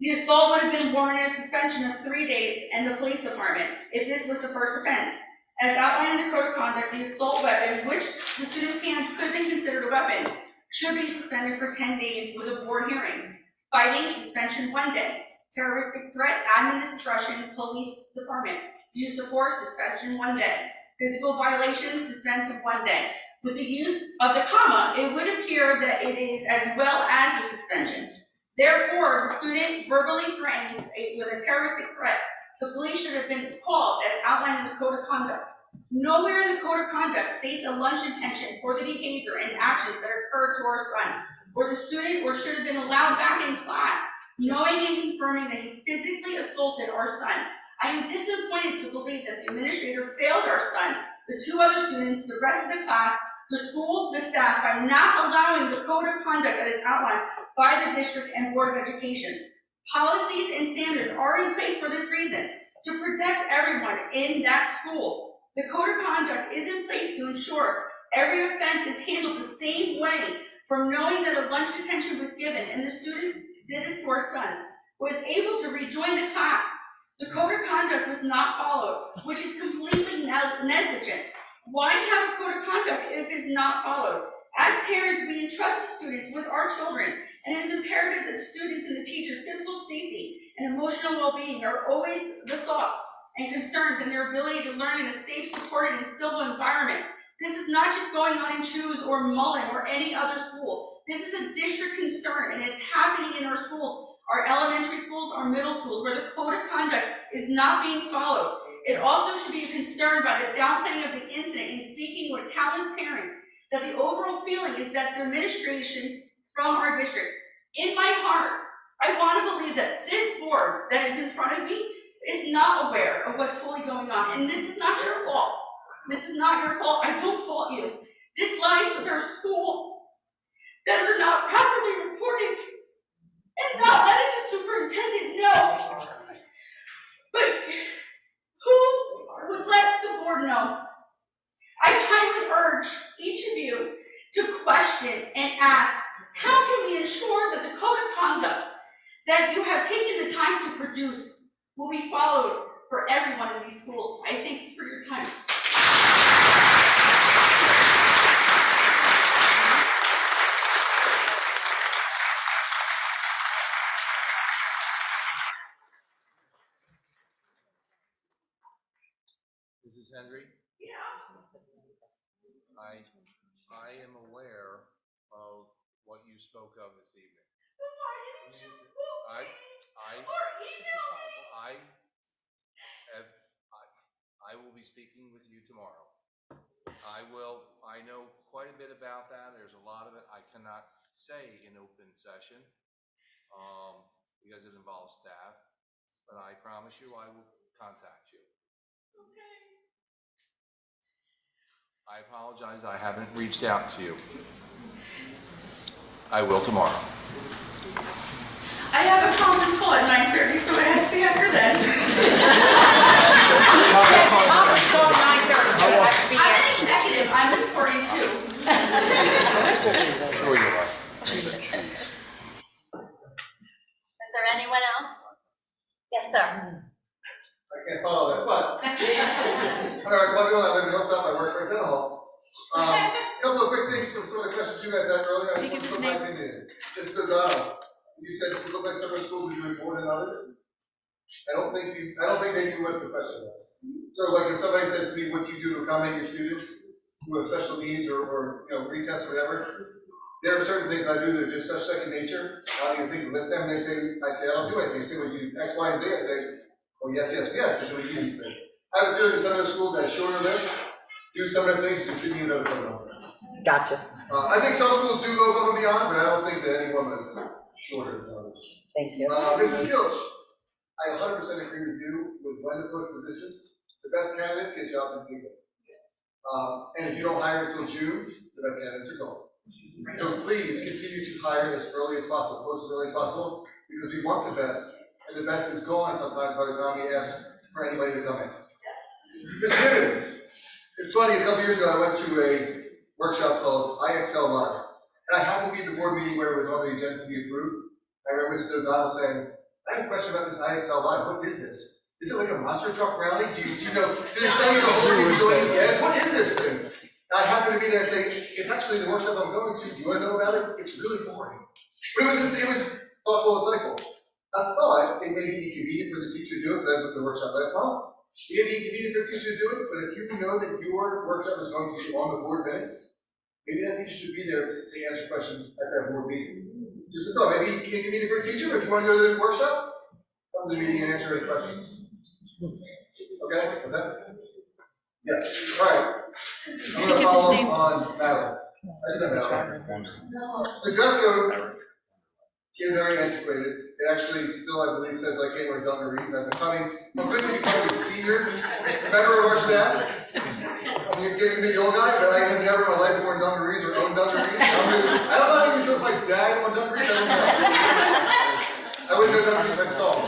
The assault would have been warranted a suspension of 3 days and the police department if this was the first offense. As outlined in the code of conduct, the assault weapon, which the student's hands could have been considered a weapon, should be suspended for 10 days with a board hearing. Fighting, suspension 1 day. Terroristic threat, admin discretion, police department. Use of force, suspension 1 day. Physical violation, suspension of 1 day. With the use of the comma, it would appear that it is as well as a suspension. Therefore, the student verbally threatens with a terroristic threat. The police should have been called as outlined in the code of conduct. Nowhere in the code of conduct states a lunch intention for the behavior and actions that occurred to our son, or the student, or should have been allowed back in class, knowing and confirming that he physically assaulted our son. I am disappointed to believe that the administrator failed our son, the 2 other students, the rest of the class, the school, the staff, by not allowing the code of conduct that is outlined by the district and Board of Education. Policies and standards are in place for this reason, to protect everyone in that school. The code of conduct is in place to ensure every offense is handled the same way, from knowing that a lunch detention was given and the students did this to our son, was able to rejoin the class. The code of conduct was not followed, which is completely negligent. Why have a code of conduct if it is not followed? As parents, we entrust the students with our children, and it is imperative that the students and the teachers' physical safety and emotional well-being are always the thought and concerns in their ability to learn in a safe, supported, and civil environment. This is not just going on in Choose or Mullen or any other school. This is a district concern, and it's happening in our schools, our elementary schools, our middle schools, where the code of conduct is not being followed. It also should be a concern by the downplaying of the incident in speaking with countless parents that the overall feeling is that the administration from our district, in my heart, I want to believe that this board that is in front of me is not aware of what's fully going on. And this is not your fault. This is not your fault. I don't fault you. This lies with our school that are not properly reporting and not letting the superintendent know. But who would let the board know? I highly urge each of you to question and ask, how can we ensure that the code of conduct that you have taken the time to produce will be followed for everyone in these schools? I thank you for your time. Mrs. Hendry? Yeah. I am aware of what you spoke of this evening. Then why didn't you book me or email me? I will be speaking with you tomorrow. I know quite a bit about that. There's a lot of it I cannot say in open session, because it involves staff, but I promise you I will contact you. Okay. I apologize, I haven't reached out to you. I will tomorrow. I have a conference call at 9:30, so it has to be after then. Conference call at 9:30, so it has to be I'm after. an executive, I'm important too. Sure you are. Is there anyone else? Yes, sir. I can't follow that, but, all right, well, I live in Hilltop, I work right down the hall. Couple of quick things from some of the questions you guys had earlier. I just want to put my opinion in. Mr. O'Donnell, you said you look like some of the schools are doing more than others. I don't think they do what a profession does. So like if somebody says to me, what do you do to accommodate your students who have special needs or retests or whatever, there are certain things I do that are just such second nature. I don't even think to list them. I say, I don't do anything. They say, well, you do X, Y, and Z. I say, oh, yes, yes, yes. That's what we do these things. I have a feeling some of those schools that have shorter lists do some of the things just didn't even know the program. Gotcha. I think some schools do go above and beyond, but I don't think that any one was shorter than others. Thank you. Mrs. Gilch, I 100% agree with you with when to post positions. The best candidates get jobs in people. And if you don't hire until June, the best candidates are gone. So please continue to hire as early as possible, post as early as possible, because we want the best, and the best is gone sometimes by the time we ask for anybody to come in. Ms. Gibbons, it's funny, a couple years ago I went to a workshop called IXL Live, and I happened to be at the board meeting where it was on the agenda to be approved. I remember Mr. O'Donnell saying, I have a question about this IXL Live, what is this? Is it like a monster truck rally? Do you know, do they sell you the whole team joining the edge? What is this thing? I happen to be there and say, it's actually the workshop I'm going to. Do you want to know about it? It's really boring. But it was thoughtful and insightful. I thought it may be inconvenient for the teacher to do it, because that's what the workshop last month. It may be inconvenient for the teacher to do it, but if you know that your workshop is going to be on the board minutes, maybe that teacher should be there to answer questions at that board meeting. Just a thought, maybe inconvenient for a teacher, but if you want to go to the workshop, come to the meeting and answer any questions. Okay, what's that? Yeah, all right. I'm going to follow on Madeline. The dress code is very antiquated. It actually still, I believe, says I can't wear dungarees. I'm quickly becoming a senior member of our staff. I'm getting to be the old guy, but I have never in my life worn dungarees or owned dungarees. I don't know, even sure if my dad owned dungarees. I don't know. I wouldn't know dungarees myself.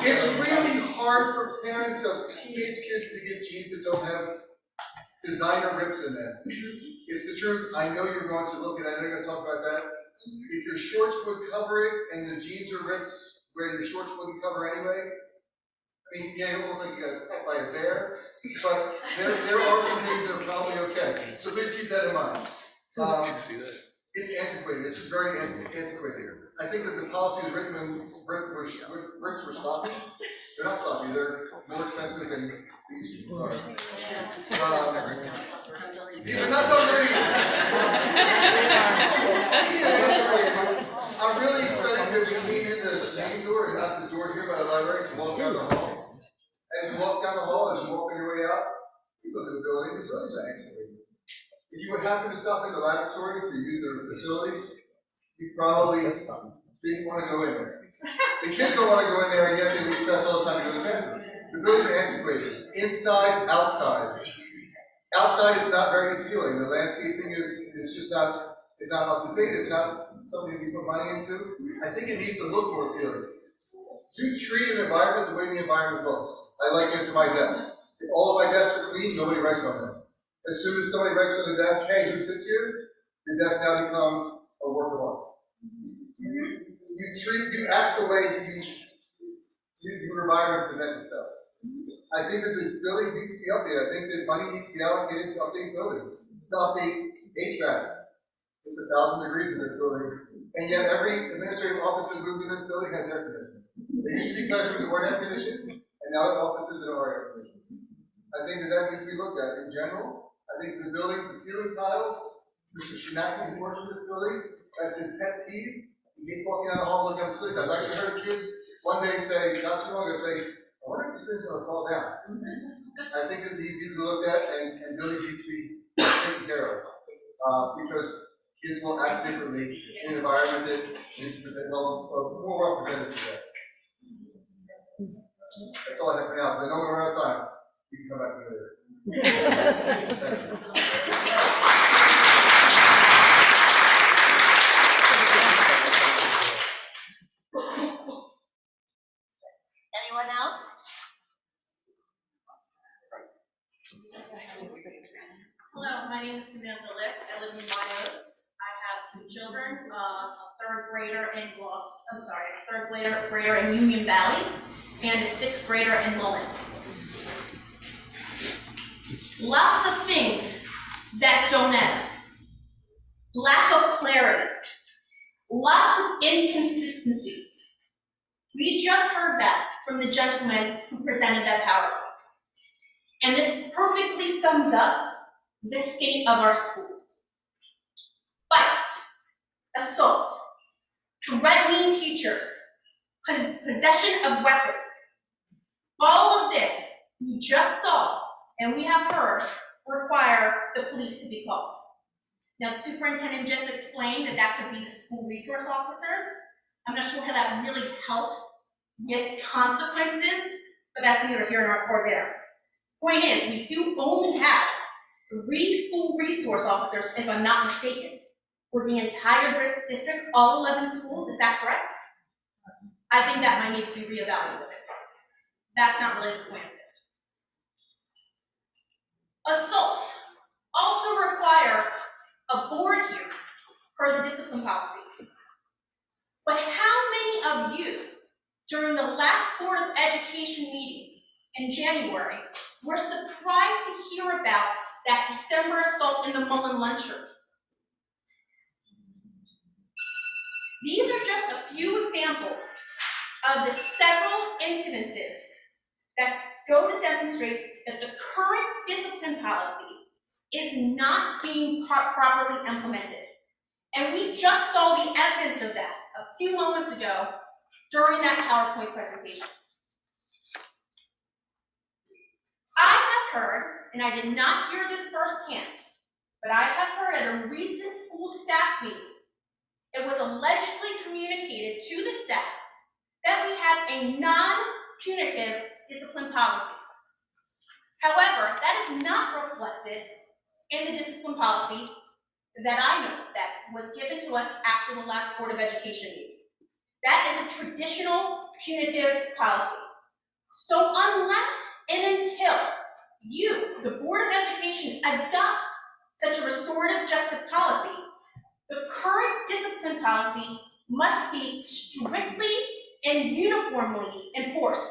It's really hard for parents of teenage kids to get jeans that don't have designer rips in them. It's the truth. I know you're going to look at it. I know you're going to talk about that. If your shorts would cover it and the jeans are ripped where your shorts wouldn't cover anyway, I mean, yeah, it don't look like you got attacked by a bear, but there are some things that are probably okay. So please keep that in mind. It's antiquated. It's just very antiquated. I think that the policy is written when bricks were sloppy. They're not sloppy. They're more expensive than these are. These are not dungarees. I'm really excited that we came in the main door and not the door here by the library to walk down the hall. As you walk down the hall, as you walk on your way out, you look at the building. The buildings are antiquated. If you would happen to stop in the laboratory to use their facilities, you probably didn't want to go in there. The kids don't want to go in there, and yet they leave class all the time to go to the bathroom. The buildings are antiquated, inside, outside. Outside, it's not very appealing. The landscaping is just not, it's not up to date. It's not something you put money into. I think it needs to look more appealing. You treat an environment the way the environment looks. I liken it to my desks. If all of my desks are clean, nobody writes on them. As soon as somebody writes on the desk, hey, who sits here? The desk now becomes a work of art. You act the way that your environment presents itself. I think that the building needs to be updated. I think that money needs to be allocated to update buildings, to update HVAC. It's 1,000 degrees in this building, and yet every administrative office that moved in this building has air conditioning. There used to be classrooms that weren't air conditioned, and now there are offices that are air conditioned. I think that needs to be looked at in general. I think the buildings, the ceiling tiles, Mr. Shinaki, who works in this building, that's his pet peeve. He gets walking down the hall looking at the ceiling tiles. I actually heard a kid one day say, not too long ago, say, I wonder if this thing's going to fall down. I think it needs to be looked at and really needs to be taken care of. Because kids will act differently in an environment that is more representative today. That's all I have for now, because I know we're out of time. You can come back to me later. Anyone else? Hello, my name is Samantha Liss. I live in White Oaks. I have 2 children, a third grader in Union Valley, and a 6th grader in Mullen. Lots of things that don't add up. Lack of clarity. Lots of inconsistencies. We just heard that from the gentleman who presented that PowerPoint. And this perfectly sums up the state of our schools. Fights, assaults, threatening teachers, possession of weapons. All of this we just saw and we have heard require the police to be called. Now, the superintendent just explained that that could be the school resource officers. I'm not sure how that really helps with consequences, but that's neither here nor there. Point is, we do only have 3 school resource officers, if I'm not mistaken, for the entire district, all 11 schools. Is that correct? I think that might need to be reevaluated. That's not really the point of this. Assaults also require a board hearing per the discipline policy. But how many of you during the last Board of Education meeting in January, were surprised to hear about that December assault in the Mullen lunchroom. These are just a few examples of the several incidences that go to demonstrate that the current discipline policy is not being properly implemented. And we just saw the evidence of that a few moments ago during that PowerPoint presentation. I have heard, and I did not hear this firsthand, but I have heard at a recent school staff meeting, it was allegedly communicated to the staff that we have a non-punitive discipline policy. However, that is not reflected in the discipline policy that I know that was given to us after the last Board of Education meeting. That is a traditional punitive policy. So unless and until you, the Board of Education, adopts such a restorative justice policy, the current discipline policy must be strictly and uniformly enforced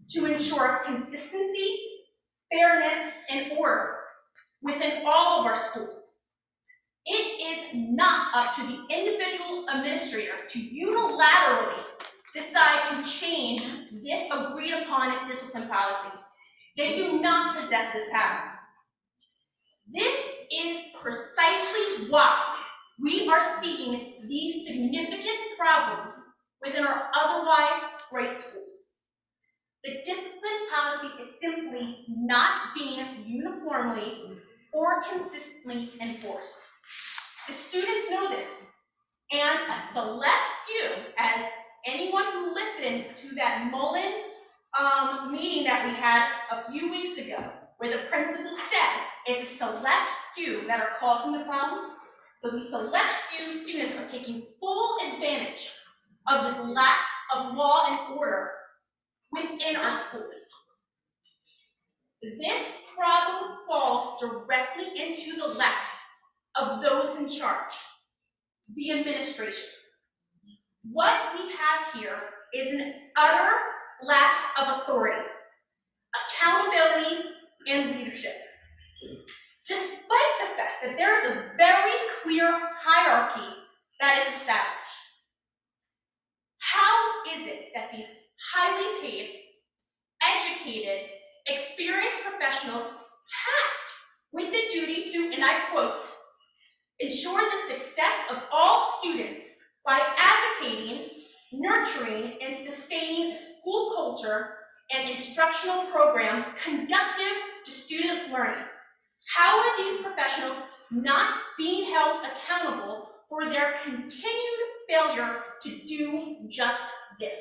to ensure consistency, fairness, and order within all of our schools. It is not up to the individual administrator to unilaterally decide to change this agreed upon discipline policy. They do not possess this power. This is precisely why we are seeing these significant problems within our otherwise great schools. The discipline policy is simply not being uniformly or consistently enforced. The students know this, and a select few, as anyone who listened to that Mullen meeting that we had a few weeks ago, where the principal said it's a select few that are causing the problems. So these select few students are taking full advantage of this lack of law and order within our schools. This problem falls directly into the laps of those in charge, the administration. What we have here is an utter lack of authority, accountability, and leadership. Despite the fact that there is a very clear hierarchy that is established. How is it that these highly paid, educated, experienced professionals tasked with the duty to, and I quote, ensure the success of all students by advocating, nurturing, and sustaining a school culture and instructional program conducive to student learning? How are these professionals not being held accountable for their continued failure to do just this?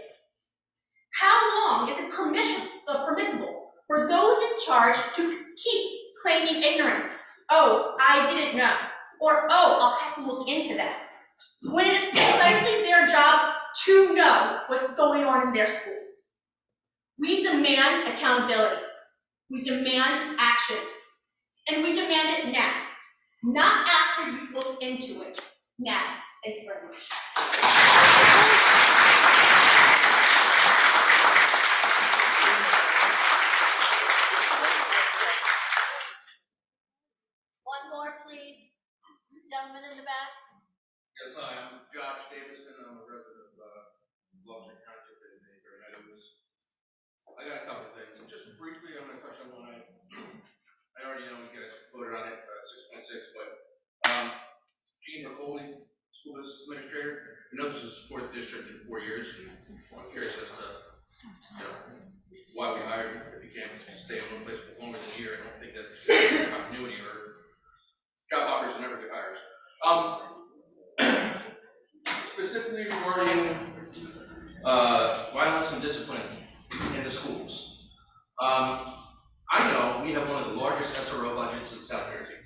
How long is it permissible for those in charge to keep claiming ignorance? Oh, I didn't know. Or, oh, I'll have to look into that. When it is precisely their job to know what's going on in their schools. We demand accountability. We demand action. And we demand it now. Not after you look into it. Now. Thank you very much. One more, please. Gentleman in the back. Yes, hi, I'm Josh Davison. I'm a resident of Gloucester Township in Baker Meadows. I got a couple of things. Just briefly, I'm going to touch on one I already know you guys voted on it, 6.6, but Gene McCauley, school business administrator. I know this is the fourth district in 4 years. I'm curious as to why we hired him. If you can't stay in one place for longer than a year, I don't think that's continuity or job hoppers are never good hires. Specifically regarding violence and discipline in the schools. I know we have one of the largest SRO budgets in South Jersey.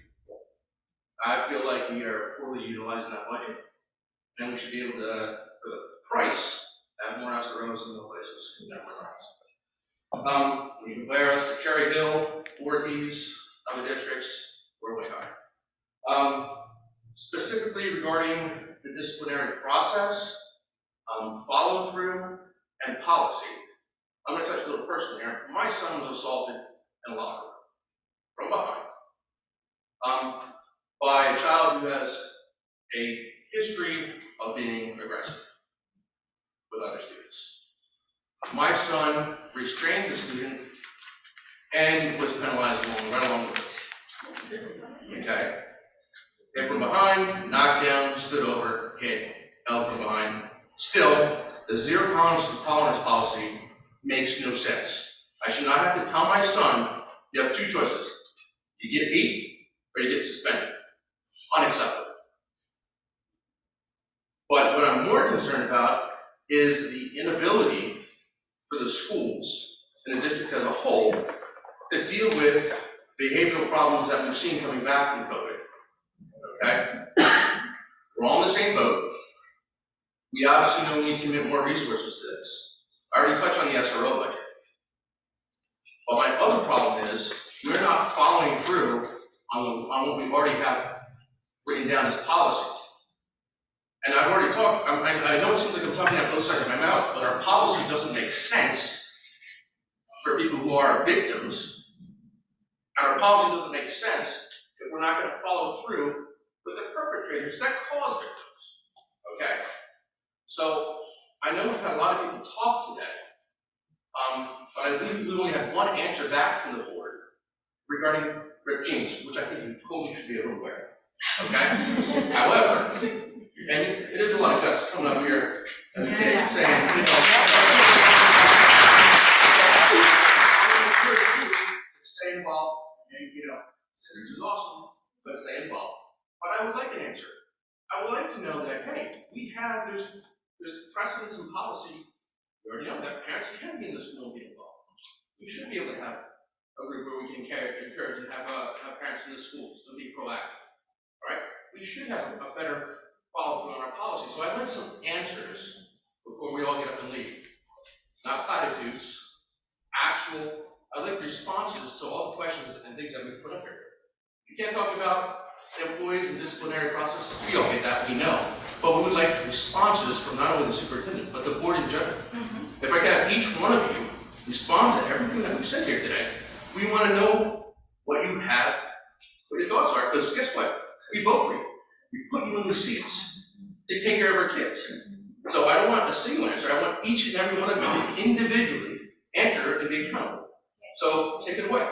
I feel like we are poorly utilizing that budget, and we should be able to, for the price, have more SROs in the places than we're not. When you compare us to Cherry Hill, Voorhees, other districts, we're way higher. Specifically regarding the disciplinary process, follow through, and policy, I'm gonna touch a little person here. My son was assaulted in a locker room from behind by a child who has a history of being aggressive with other students. My son restrained the student and was penalized right along with it. Okay? Hit from behind, knocked down, stood over, hit, held from behind. Still, the zero tolerance policy makes no sense. I should not have to tell my son, you have two choices. You get beat or you get suspended. Unacceptable. But what I'm more concerned about is the inability for the schools and the district as a whole to deal with behavioral problems that we've seen coming back from COVID. Okay? We're all in the same boat. We obviously know we need to commit more resources to this. I already touched on the SRO budget. But my other problem is we're not following through on what we already have written down as policy. And I've already talked, I know it seems like I'm talking out both sides of my mouth, but our policy doesn't make sense for people who are victims. And our policy doesn't make sense if we're not going to follow through with the perpetrators that cause victims. Okay? So I know we've had a lot of people talk today, but I think we only had one answer back from the board regarding Rick Gaines, which I think you totally should be aware of. Okay? However, and it is a lot of guts coming up here as a kid saying, you know, I encourage you to stay involved and, you know, this is awesome, but stay involved. But I would like an answer. I would like to know that, hey, there's precedence in policy. We already know that parents can be in the school and be involved. We should be able to have a group where we can encourage and have parents in the schools to be proactive. All right? We should have a better follow through on our policy. So I'd like some answers before we all get up and leave. Not platitudes, I'd like responses to all the questions and things that we've put up here. You can't talk about employees and disciplinary processes. We all get that, we know. But we would like responses from not only the superintendent, but the board in general. If I can have each one of you respond to everything that we've said here today, we want to know what you have, what your thoughts are, because guess what? We vote for you. We put you in the seats to take care of our kids. So I don't want a single answer. I want each and every one of you to individually enter and be accountable. So take it away.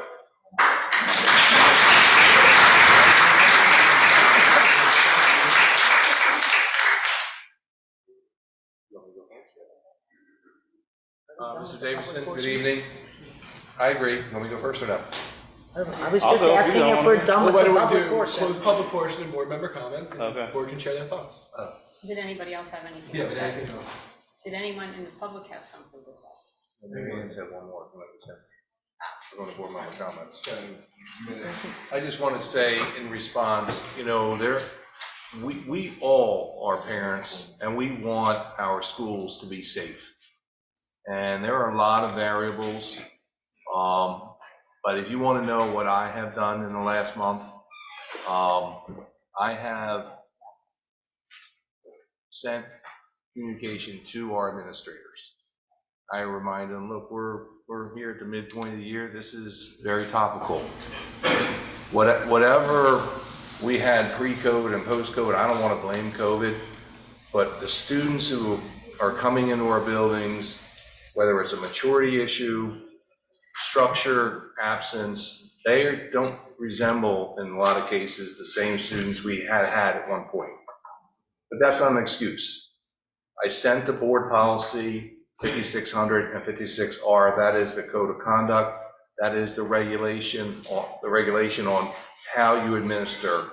Mr. Davison, good evening. I agree. Want me to go first or no? I was just asking if we're done with the public portion. Close public portion and board member comments, and Okay. the board can share their thoughts. Did anybody else have anything Yeah, to say? anything else? Did anyone in the public have something to say? Maybe I can say one more. We're going to board member comments. 7 minutes. I just want to say in response, you know, we all are parents and we want our schools to be safe. And there are a lot of variables. But if you want to know what I have done in the last month, I have sent communication to our administrators. I remind them, look, we're here at the midpoint of the year. This is very topical. Whatever we had pre-COVID and post-COVID, I don't want to blame COVID, but the students who are coming into our buildings, whether it's a maturity issue, structure, absence, they don't resemble, in a lot of cases, the same students we had at one point. But that's not an excuse. I sent the board policy 5600 and 56R. That is the code of conduct. That is the regulation on how you administer,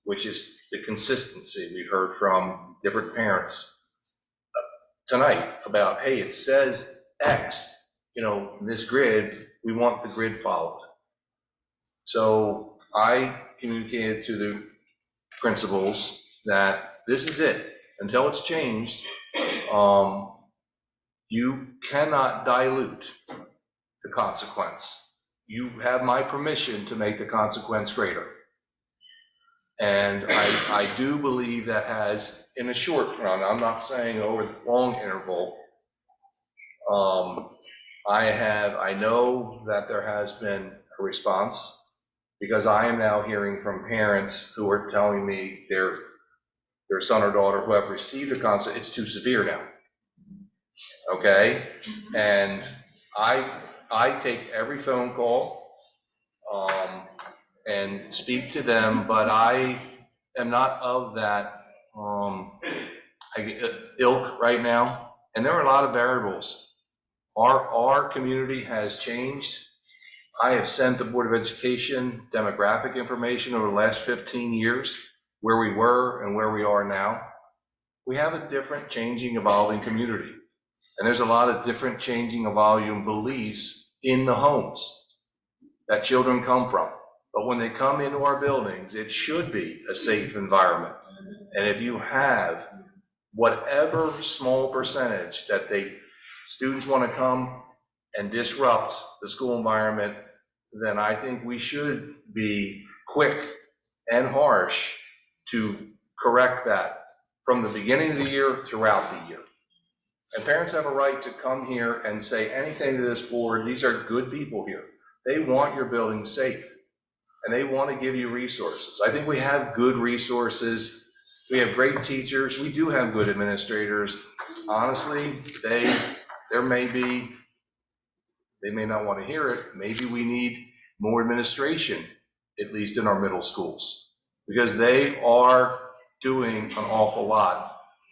which is the consistency we heard from different parents tonight about, hey, it says X, you know, this grid, we want the grid followed. So I communicated to the principals that this is it. Until it's changed, you cannot dilute the consequence. You have my permission to make the consequence greater. And I do believe that has, in a short run, I'm not saying over the long interval, I know that there has been a response, because I am now hearing from parents who are telling me their son or daughter who have received a consult, it's too severe now. Okay? And I take every phone call, and speak to them, but I am not of that, ilk right now. And there are a lot of variables. Our community has changed. I have sent the Board of Education demographic information over the last 15 years, where we were and where we are now. We have a different, changing, evolving community. And there's a lot of different, changing, evolving beliefs in the homes that children come from. But when they come into our buildings, it should be a safe environment. And if you have whatever small percentage that students want to come and disrupt the school environment, then I think we should be quick and harsh to correct that from the beginning of the year throughout the year. And parents have a right to come here and say anything to this board. These are good people here. They want your building safe, and they want to give you resources. I think we have good resources. We have great teachers. We do have good administrators. Honestly, they may not want to hear it. Maybe we need more administration, at least in our middle schools, because they are doing an awful lot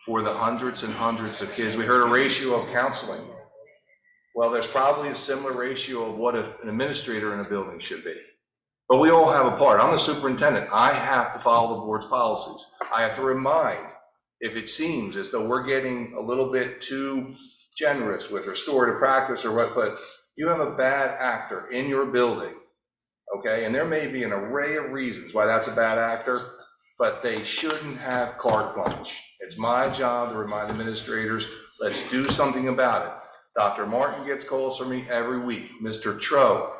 for the hundreds and hundreds of kids. We heard a ratio of counseling. Well, there's probably a similar ratio of what an administrator in a building should be. But we all have a part. I'm the superintendent. I have to follow the board's policies. I have to remind if it seems as though we're getting a little bit too generous with restorative practice or what, but you have a bad actor in your building, okay? And there may be an array of reasons why that's a bad actor, but they shouldn't have carte blanche. It's my job to remind administrators, let's do something about it. Dr. Martin gets calls from me every week. Mr. Tro,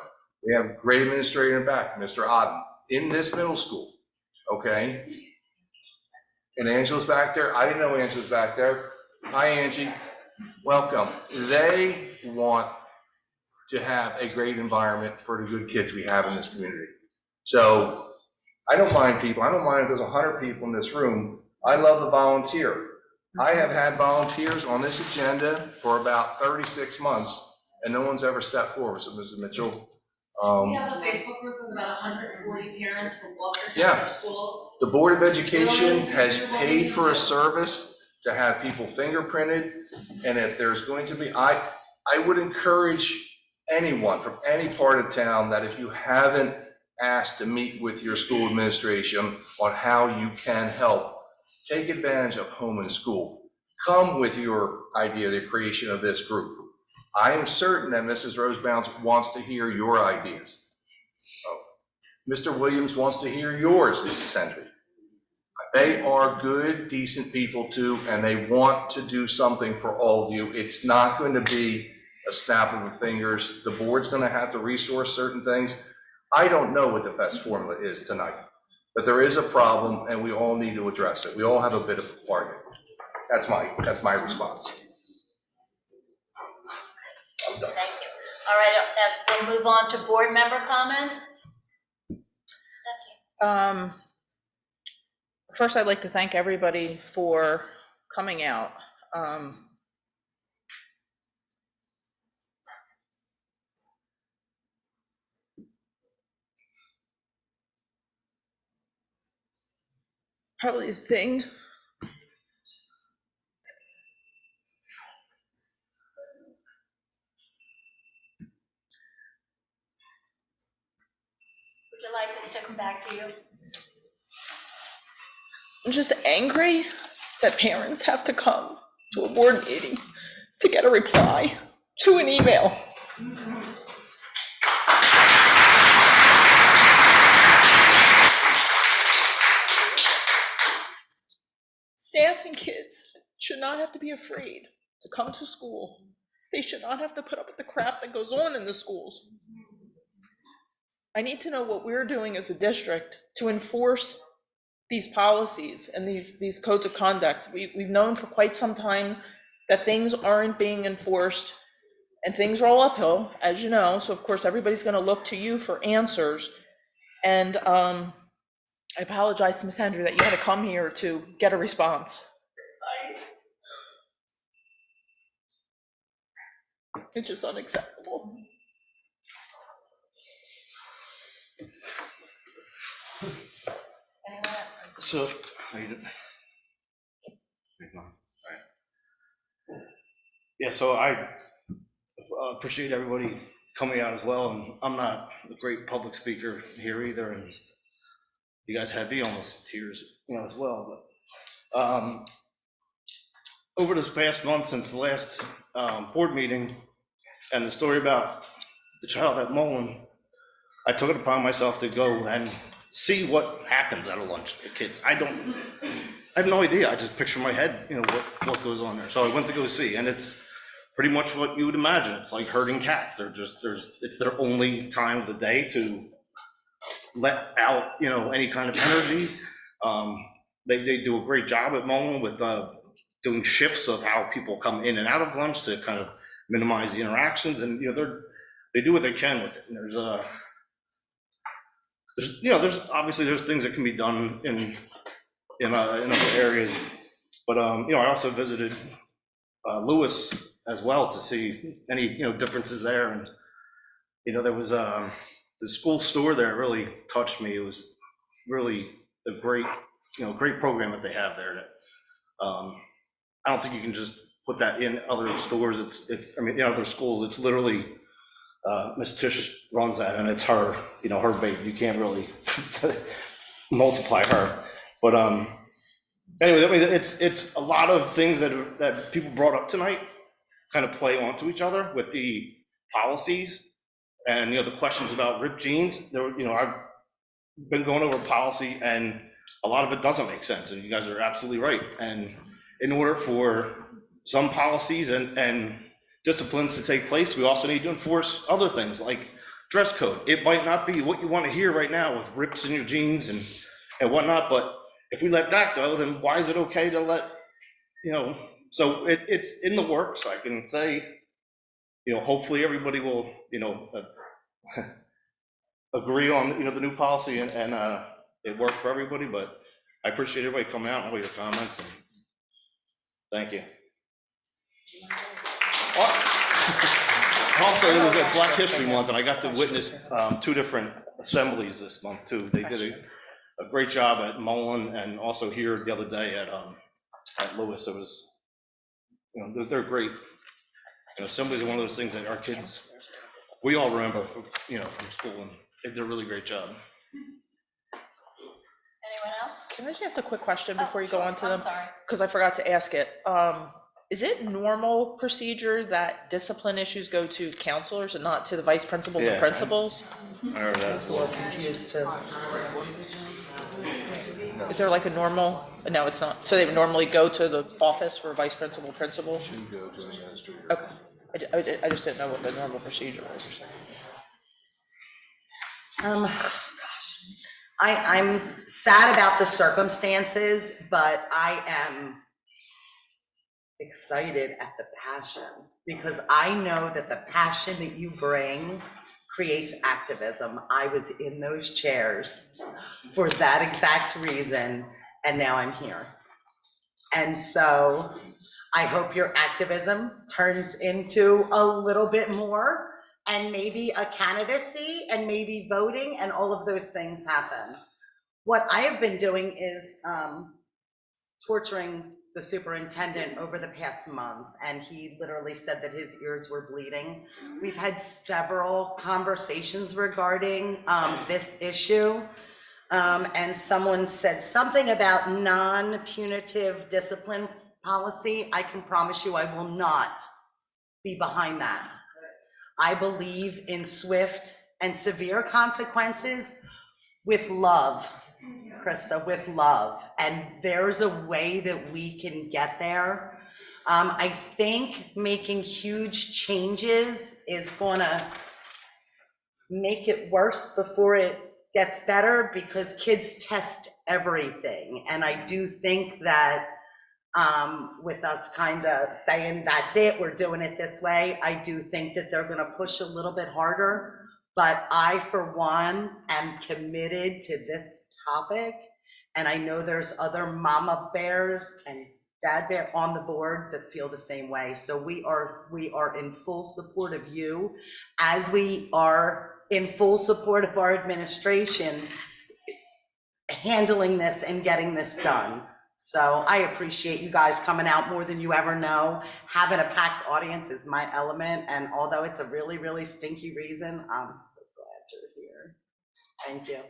we have great administrator in the back, Mr. Odden, in this middle school, okay? And Angela's back there. I didn't know Angela's back there. Hi, Angie. Welcome. They want to have a great environment for the good kids we have in this community. So I don't mind people. I don't mind if there's 100 people in this room. I love the volunteer. I have had volunteers on this agenda for about 36 months, and no one's ever stepped forward. So Mrs. Mitchell. We have a Facebook group of about 140 parents from Gloucester Township schools. The Board of Education has paid for a service to have people fingerprinted, and if there's going to be, I would encourage anyone from any part of town that if you haven't asked to meet with your school administration on how you can help, take advantage of Home and School. Come with your idea, the creation of this group. I am certain that Mrs. Rosebounds wants to hear your ideas. Mr. Williams wants to hear yours, Mrs. Hendry. They are good, decent people too, and they want to do something for all of you. It's not going to be a snap of the fingers. The board's going to have to resource certain things. I don't know what the best formula is tonight, but there is a problem and we all need to address it. We all have a bit of a part. That's my response. I'm done. Thank you. All right, we'll move on to board member comments. First, I'd like to thank everybody for coming out. Probably the thing Would you like us to come back to you? I'm just angry that parents have to come to a board meeting to get a reply to an email. Staff and kids should not have to be afraid to come to school. They should not have to put up with the crap that goes on in the schools. I need to know what we're doing as a district to enforce these policies and these codes of conduct. We've known for quite some time that things aren't being enforced. and things roll uphill, as you know, so of course, everybody's gonna look to you for answers. And I apologize to Ms. Hendry that you had to come here to get a response. It's just unacceptable. So, how you doing? Yeah, so I appreciate everybody coming out as well, and I'm not a great public speaker here either, and you guys had me almost in tears, as well, but over this past month since the last board meeting and the story about the child at Mullen, I took it upon myself to go and see what happens at a lunch with kids. I have no idea. I just picture in my head, what goes on there. So I went to go see, and it's pretty much what you would imagine. It's like herding cats. It's their only time of the day to let out, any kind of energy. They do a great job at Mullen with doing shifts of how people come in and out of lunch to kind of minimize the interactions, and they do what they can with it. And there's obviously things that can be done in other areas, but I also visited Lewis as well to see any differences there, and there was the school store there really touched me. It was really a great program that they have there. That I don't think you can just put that in other stores. It's in other schools. It's literally Miss Tish runs that, and it's her her baby. You can't really multiply her, but anyway, it's a lot of things that people brought up tonight kind of play onto each other with the policies and the questions about ripped jeans. I've been going over policy, and a lot of it doesn't make sense, and you guys are absolutely right. And in order for some policies and disciplines to take place, we also need to enforce other things like dress code. It might not be what you want to hear right now with rips in your jeans and whatnot, but if we let that go, then why is it okay to let, so it's in the works. I can say, hopefully everybody will, agree on, the new policy and it worked for everybody, but I appreciate everybody coming out and all your comments, and thank you. Also, it was a Black History Month, and I got to witness 2 different assemblies this month too. They did a great job at Mullen and also here the other day at Lewis. It was, they're great. Assemblies are one of those things that our kids, we all remember from school, and they did a really great job. Anyone else? Can I just ask a quick question before you go on to them? I'm sorry. Because I forgot to ask it. Is it normal procedure that discipline issues go to counselors and not to the vice principals and principals? I heard that as well. Confused too. Is there like a normal, no, it's not. So they would normally go to the office for vice principal, principal? Okay. I just didn't know what the normal procedure was. Gosh, I'm sad about the circumstances, but I am excited at the passion, because I know that the passion that you bring creates activism. I was in those chairs for that exact reason, and now I'm here. And so I hope your activism turns into a little bit more, and maybe a candidacy, and maybe voting, and all of those things happen. What I have been doing is torturing the superintendent over the past month, and he literally said that his ears were bleeding. We've had several conversations regarding this issue, and someone said something about non-punitive discipline policy. I can promise you I will not be behind that. I believe in swift and severe consequences with love, Krista, with love. And there's a way that we can get there. I think making huge changes is gonna make it worse before it gets better, because kids test everything. And I do think that with us kind of saying, that's it, we're doing it this way. I do think that they're gonna push a little bit harder, but I, for one, am committed to this topic. And I know there's other mama bears and dad bear on the board that feel the same way. So we are in full support of you, as we are in full support of our administration handling this and getting this done. So I appreciate you guys coming out more than you ever know. Having a packed audience is my element, and although it's a really, really stinky reason, I'm so glad you're here. Thank you.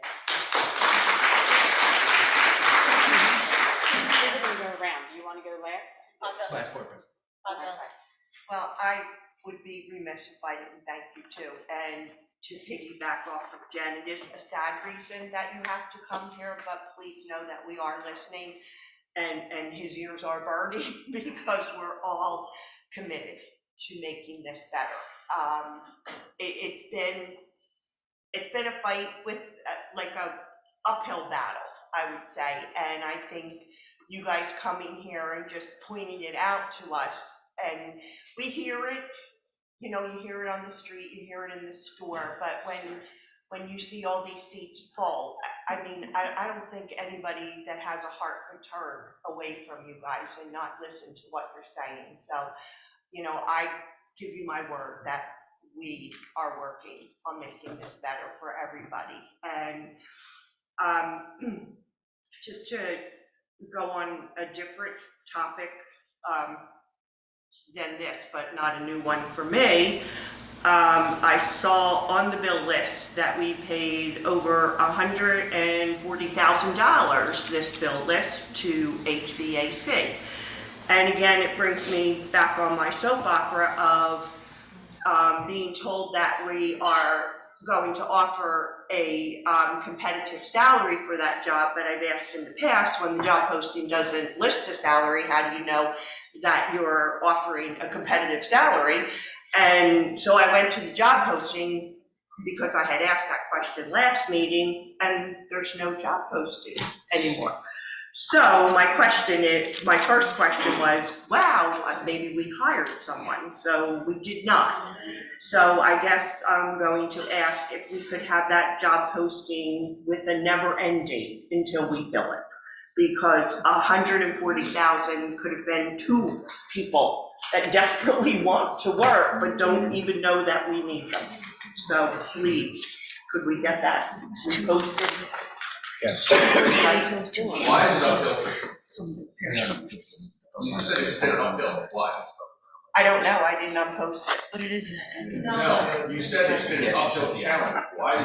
We're gonna go around. Do you want to go last? I'll go. Last board member. I'll go last. Well, I would be remiss if I didn't thank you too. And to piggyback off of Jen, it is a sad reason that you have to come here, but please know that we are listening and his ears are burning because we're all committed to making this better. It's been a fight with like a uphill battle, I would say. And I think you guys coming here and just pointing it out to us, and we hear it, you know, you hear it on the street, you hear it in the store, but when you see all these seats full, I mean, I don't think anybody that has a heart could turn away from you guys and not listen to what you're saying. So, you know, I give you my word that we are working on making this better for everybody. And just to go on a different topic than this, but not a new one for me, I saw on the bill list that we paid over $140,000 this bill list to HVAC. And again, it brings me back on my soap opera of being told that we are going to offer a competitive salary for that job, but I've asked in the past, when the job posting doesn't list a salary, how do you know that you're offering a competitive salary? And so I went to the job posting because I had asked that question last meeting, and there's no job posting anymore. So my first question was, wow, maybe we hired someone. So we did not. So I guess I'm going to ask if we could have that job posting with a never end date until we fill it. Because 140,000 could have been 2 people that desperately want to work but don't even know that we need them. So please, could we get that posted? Yes. Why is it uphill for you? You said it's been uphill, why? I don't know, I didn't unpost it. But it is. No, you said it's been an uphill challenge, why?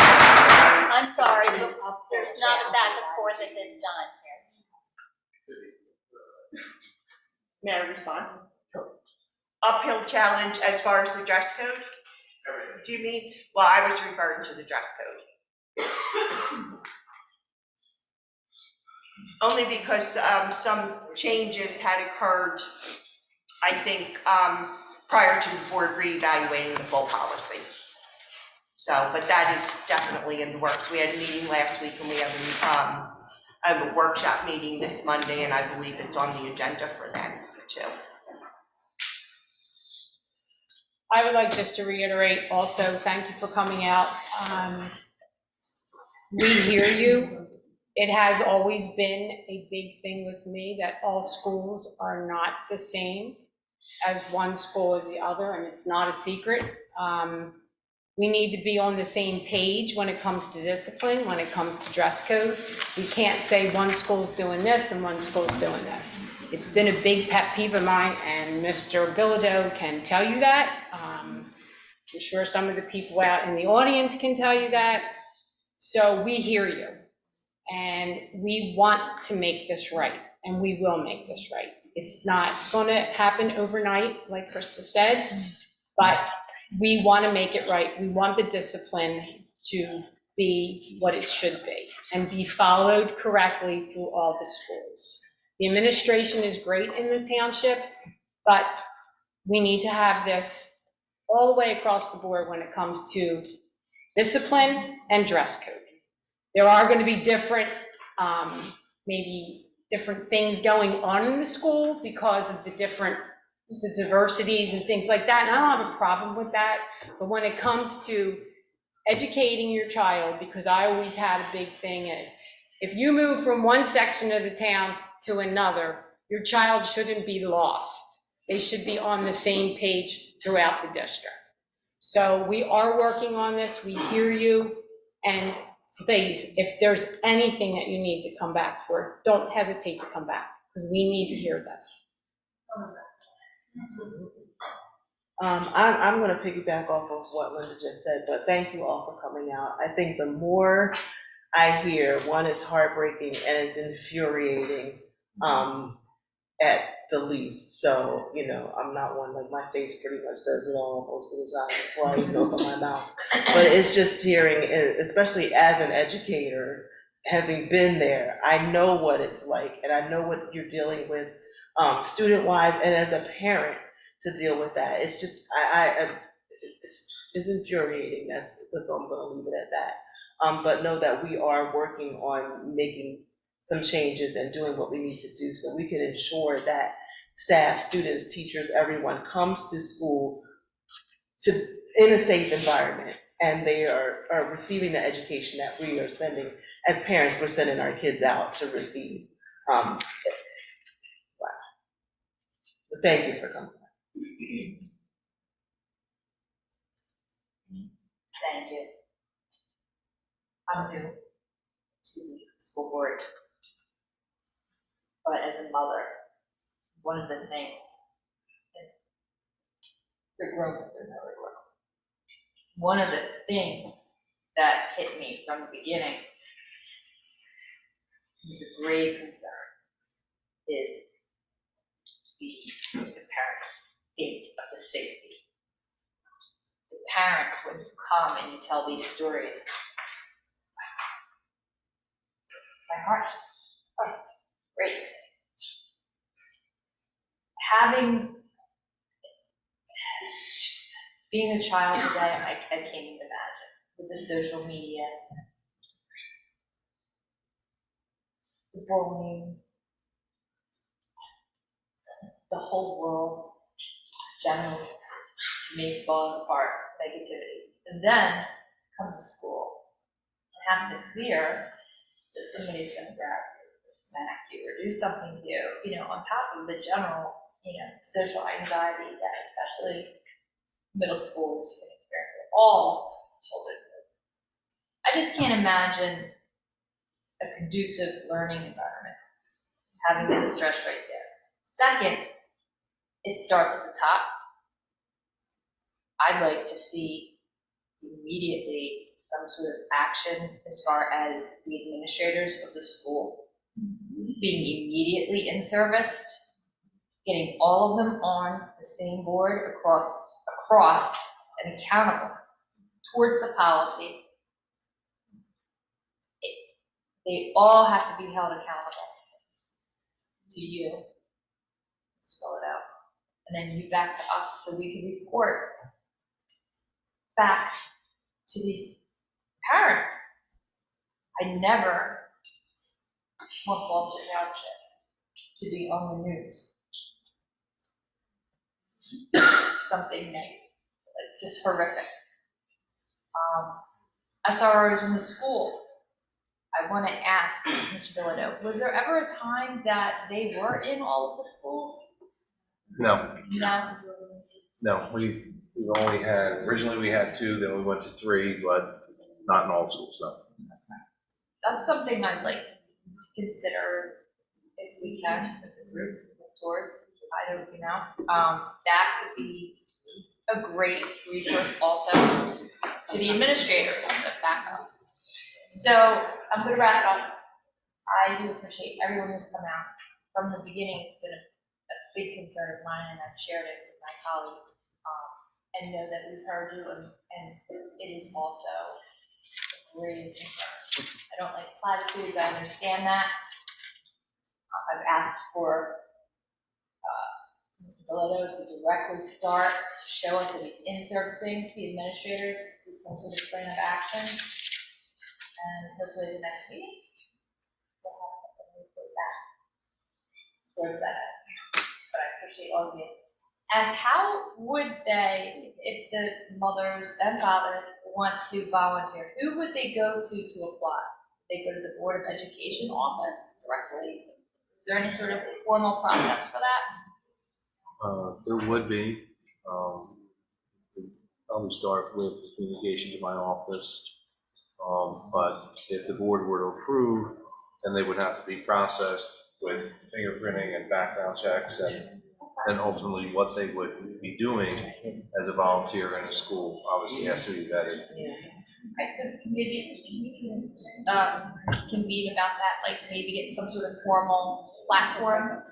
I'm sorry, there's not a back and forth at this time here. May I respond? Uphill challenge as far as the dress code? Do you mean? Well, I was referring to the dress code. Only because some changes had occurred, I think, prior to the board reevaluating the full policy. So, but that is definitely in the works. We had a meeting last week and we have a workshop meeting this Monday, and I believe it's on the agenda for them too. I would like just to reiterate also, thank you for coming out. We hear you. It has always been a big thing with me that all schools are not the same as one school as the other, and it's not a secret. We need to be on the same page when it comes to discipline, when it comes to dress code. We can't say one school's doing this and one school's doing this. It's been a big pet peeve of mine, and Mr. Bilodeau can tell you that. I'm sure some of the people out in the audience can tell you that. So we hear you, and we want to make this right, and we will make this right. It's not gonna happen overnight, like Krista said, but we want to make it right. We want the discipline to be what it should be and be followed correctly through all the schools. The administration is great in the township, but we need to have this all the way across the board when it comes to discipline and dress code. There are going to be different maybe different things going on in the school because of the diversities and things like that, and I don't have a problem with that. But when it comes to educating your child, because I always had a big thing is, if you move from one section of the town to another, your child shouldn't be lost. They should be on the same page throughout the district. So we are working on this, we hear you, and please, if there's anything that you need to come back for, don't hesitate to come back, because we need to hear this. I'm gonna piggyback off of what Linda just said, but thank you all for coming out. I think the more I hear, one, is heartbreaking and it's infuriating, at the least. So, you know, I'm not one, like, my face pretty much says it all most of the time before I even open my mouth. But it's just hearing, especially as an educator, having been there, I know what it's like, and I know what you're dealing with, student-wise, and as a parent, to deal with that. It's just, it's infuriating. That's all, I'm gonna leave it at that. But know that we are working on making some changes and doing what we need to do so we can ensure that staff, students, teachers, everyone comes to school in a safe environment, and they are receiving the education that we are sending, as parents, we're sending our kids out to receive. Wow. So thank you for coming. Thank you. I'm new to the school board, but as a mother, one of the things, you're grown, you're never grown. One of the things that hit me from the beginning was a grave concern is the parents' state of the safety. The parents, when you come and you tell these stories, my heart just breaks. Being a child today, I can't even imagine, with the social media, the bullying, the whole world, generally, to me, falling apart, negativity. And then come to school and have to fear that somebody's gonna grab you or smack you or do something to you, you know, on top of the general, you know, social anxiety that especially middle schoolers can experience, all children. I just can't imagine a conducive learning environment, having that stress right there. Second, it starts at the top. I'd like to see immediately some sort of action as far as the administrators of the school being immediately in service, getting all of them on the same board across and accountable towards the policy. They all have to be held accountable to you. Spell it out. And then you back to us so we can report back to these parents. I never want Gloucester Township to be on the news. Something negative, like just horrific. SROs in the school. I want to ask Mr. Bilodeau, was there ever a time that they were in all of the schools? No, No? we've only had, originally we had 2, then we went to 3, but not in all schools, no. That's something I'd like to consider if we can, as a group, towards, I don't, you know, that would be a great resource also to the administrators that back up. So I'm going to wrap it up. I do appreciate everyone who's come out. From the beginning, it's been a big concern of mine, and I've shared it with my colleagues, and know that we've heard you, and it is also a great concern. I don't like platitudes, I understand that. I've asked for Mr. Bilodeau to directly start to show us that he's in servicing the administrators to some sort of plan of action. And hopefully the next meeting, we'll have something to report back. towards that end. But I appreciate all of you. And how would they, if the mothers and fathers want to volunteer, who would they go to apply? They go to the Board of Education office directly? Is there any sort of formal process for that? There would be. Probably start with communication to my office. But if the board were to approve, then they would have to be processed with fingerprinting and background checks and ultimately what they would be doing as a volunteer in a school obviously has to be vetted. Right, so maybe we can convene about that, like maybe get some sort of formal platform.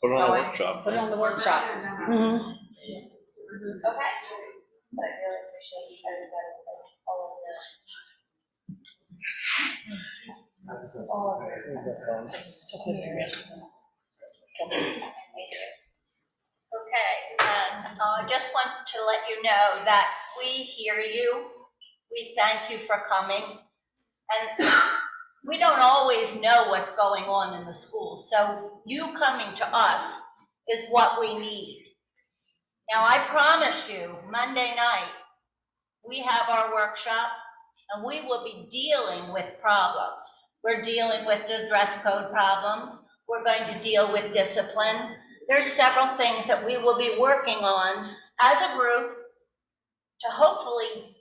Put it on a going. workshop. Put it on the workshop. Okay. But I really appreciate you guys all of this. All of this. Okay, and I just want to let you know that we hear you. We thank you for coming. And we don't always know what's going on in the school, so you coming to us is what we need. Now, I promise you, Monday night, we have our workshop, and we will be dealing with problems. We're dealing with the dress code problems. We're going to deal with discipline. There's several things that we will be working on as a group to hopefully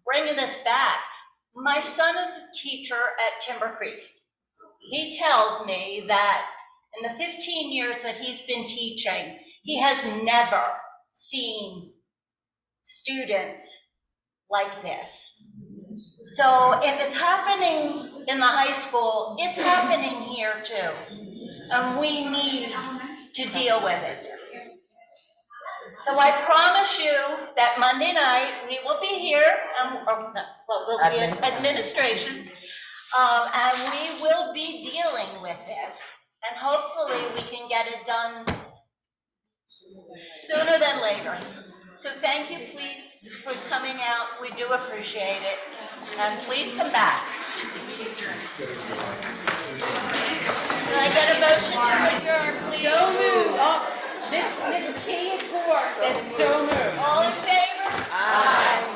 bring this back. My son is a teacher at Timber Creek. He tells me that in the 15 years that he's been teaching, he has never seen students like this. So if it's happening in the high school, it's happening here too. And we need to deal with it. So I promise you that Monday night, we will be here, we'll be in administration, and we will be dealing with this. And hopefully we can get it done sooner than later. So thank you, please, for coming out. We do appreciate it. And please come back. Can I get a motion to adjourn, please? So moved. Oh, Miss Kay and Four said so moved. All in favor? Aye.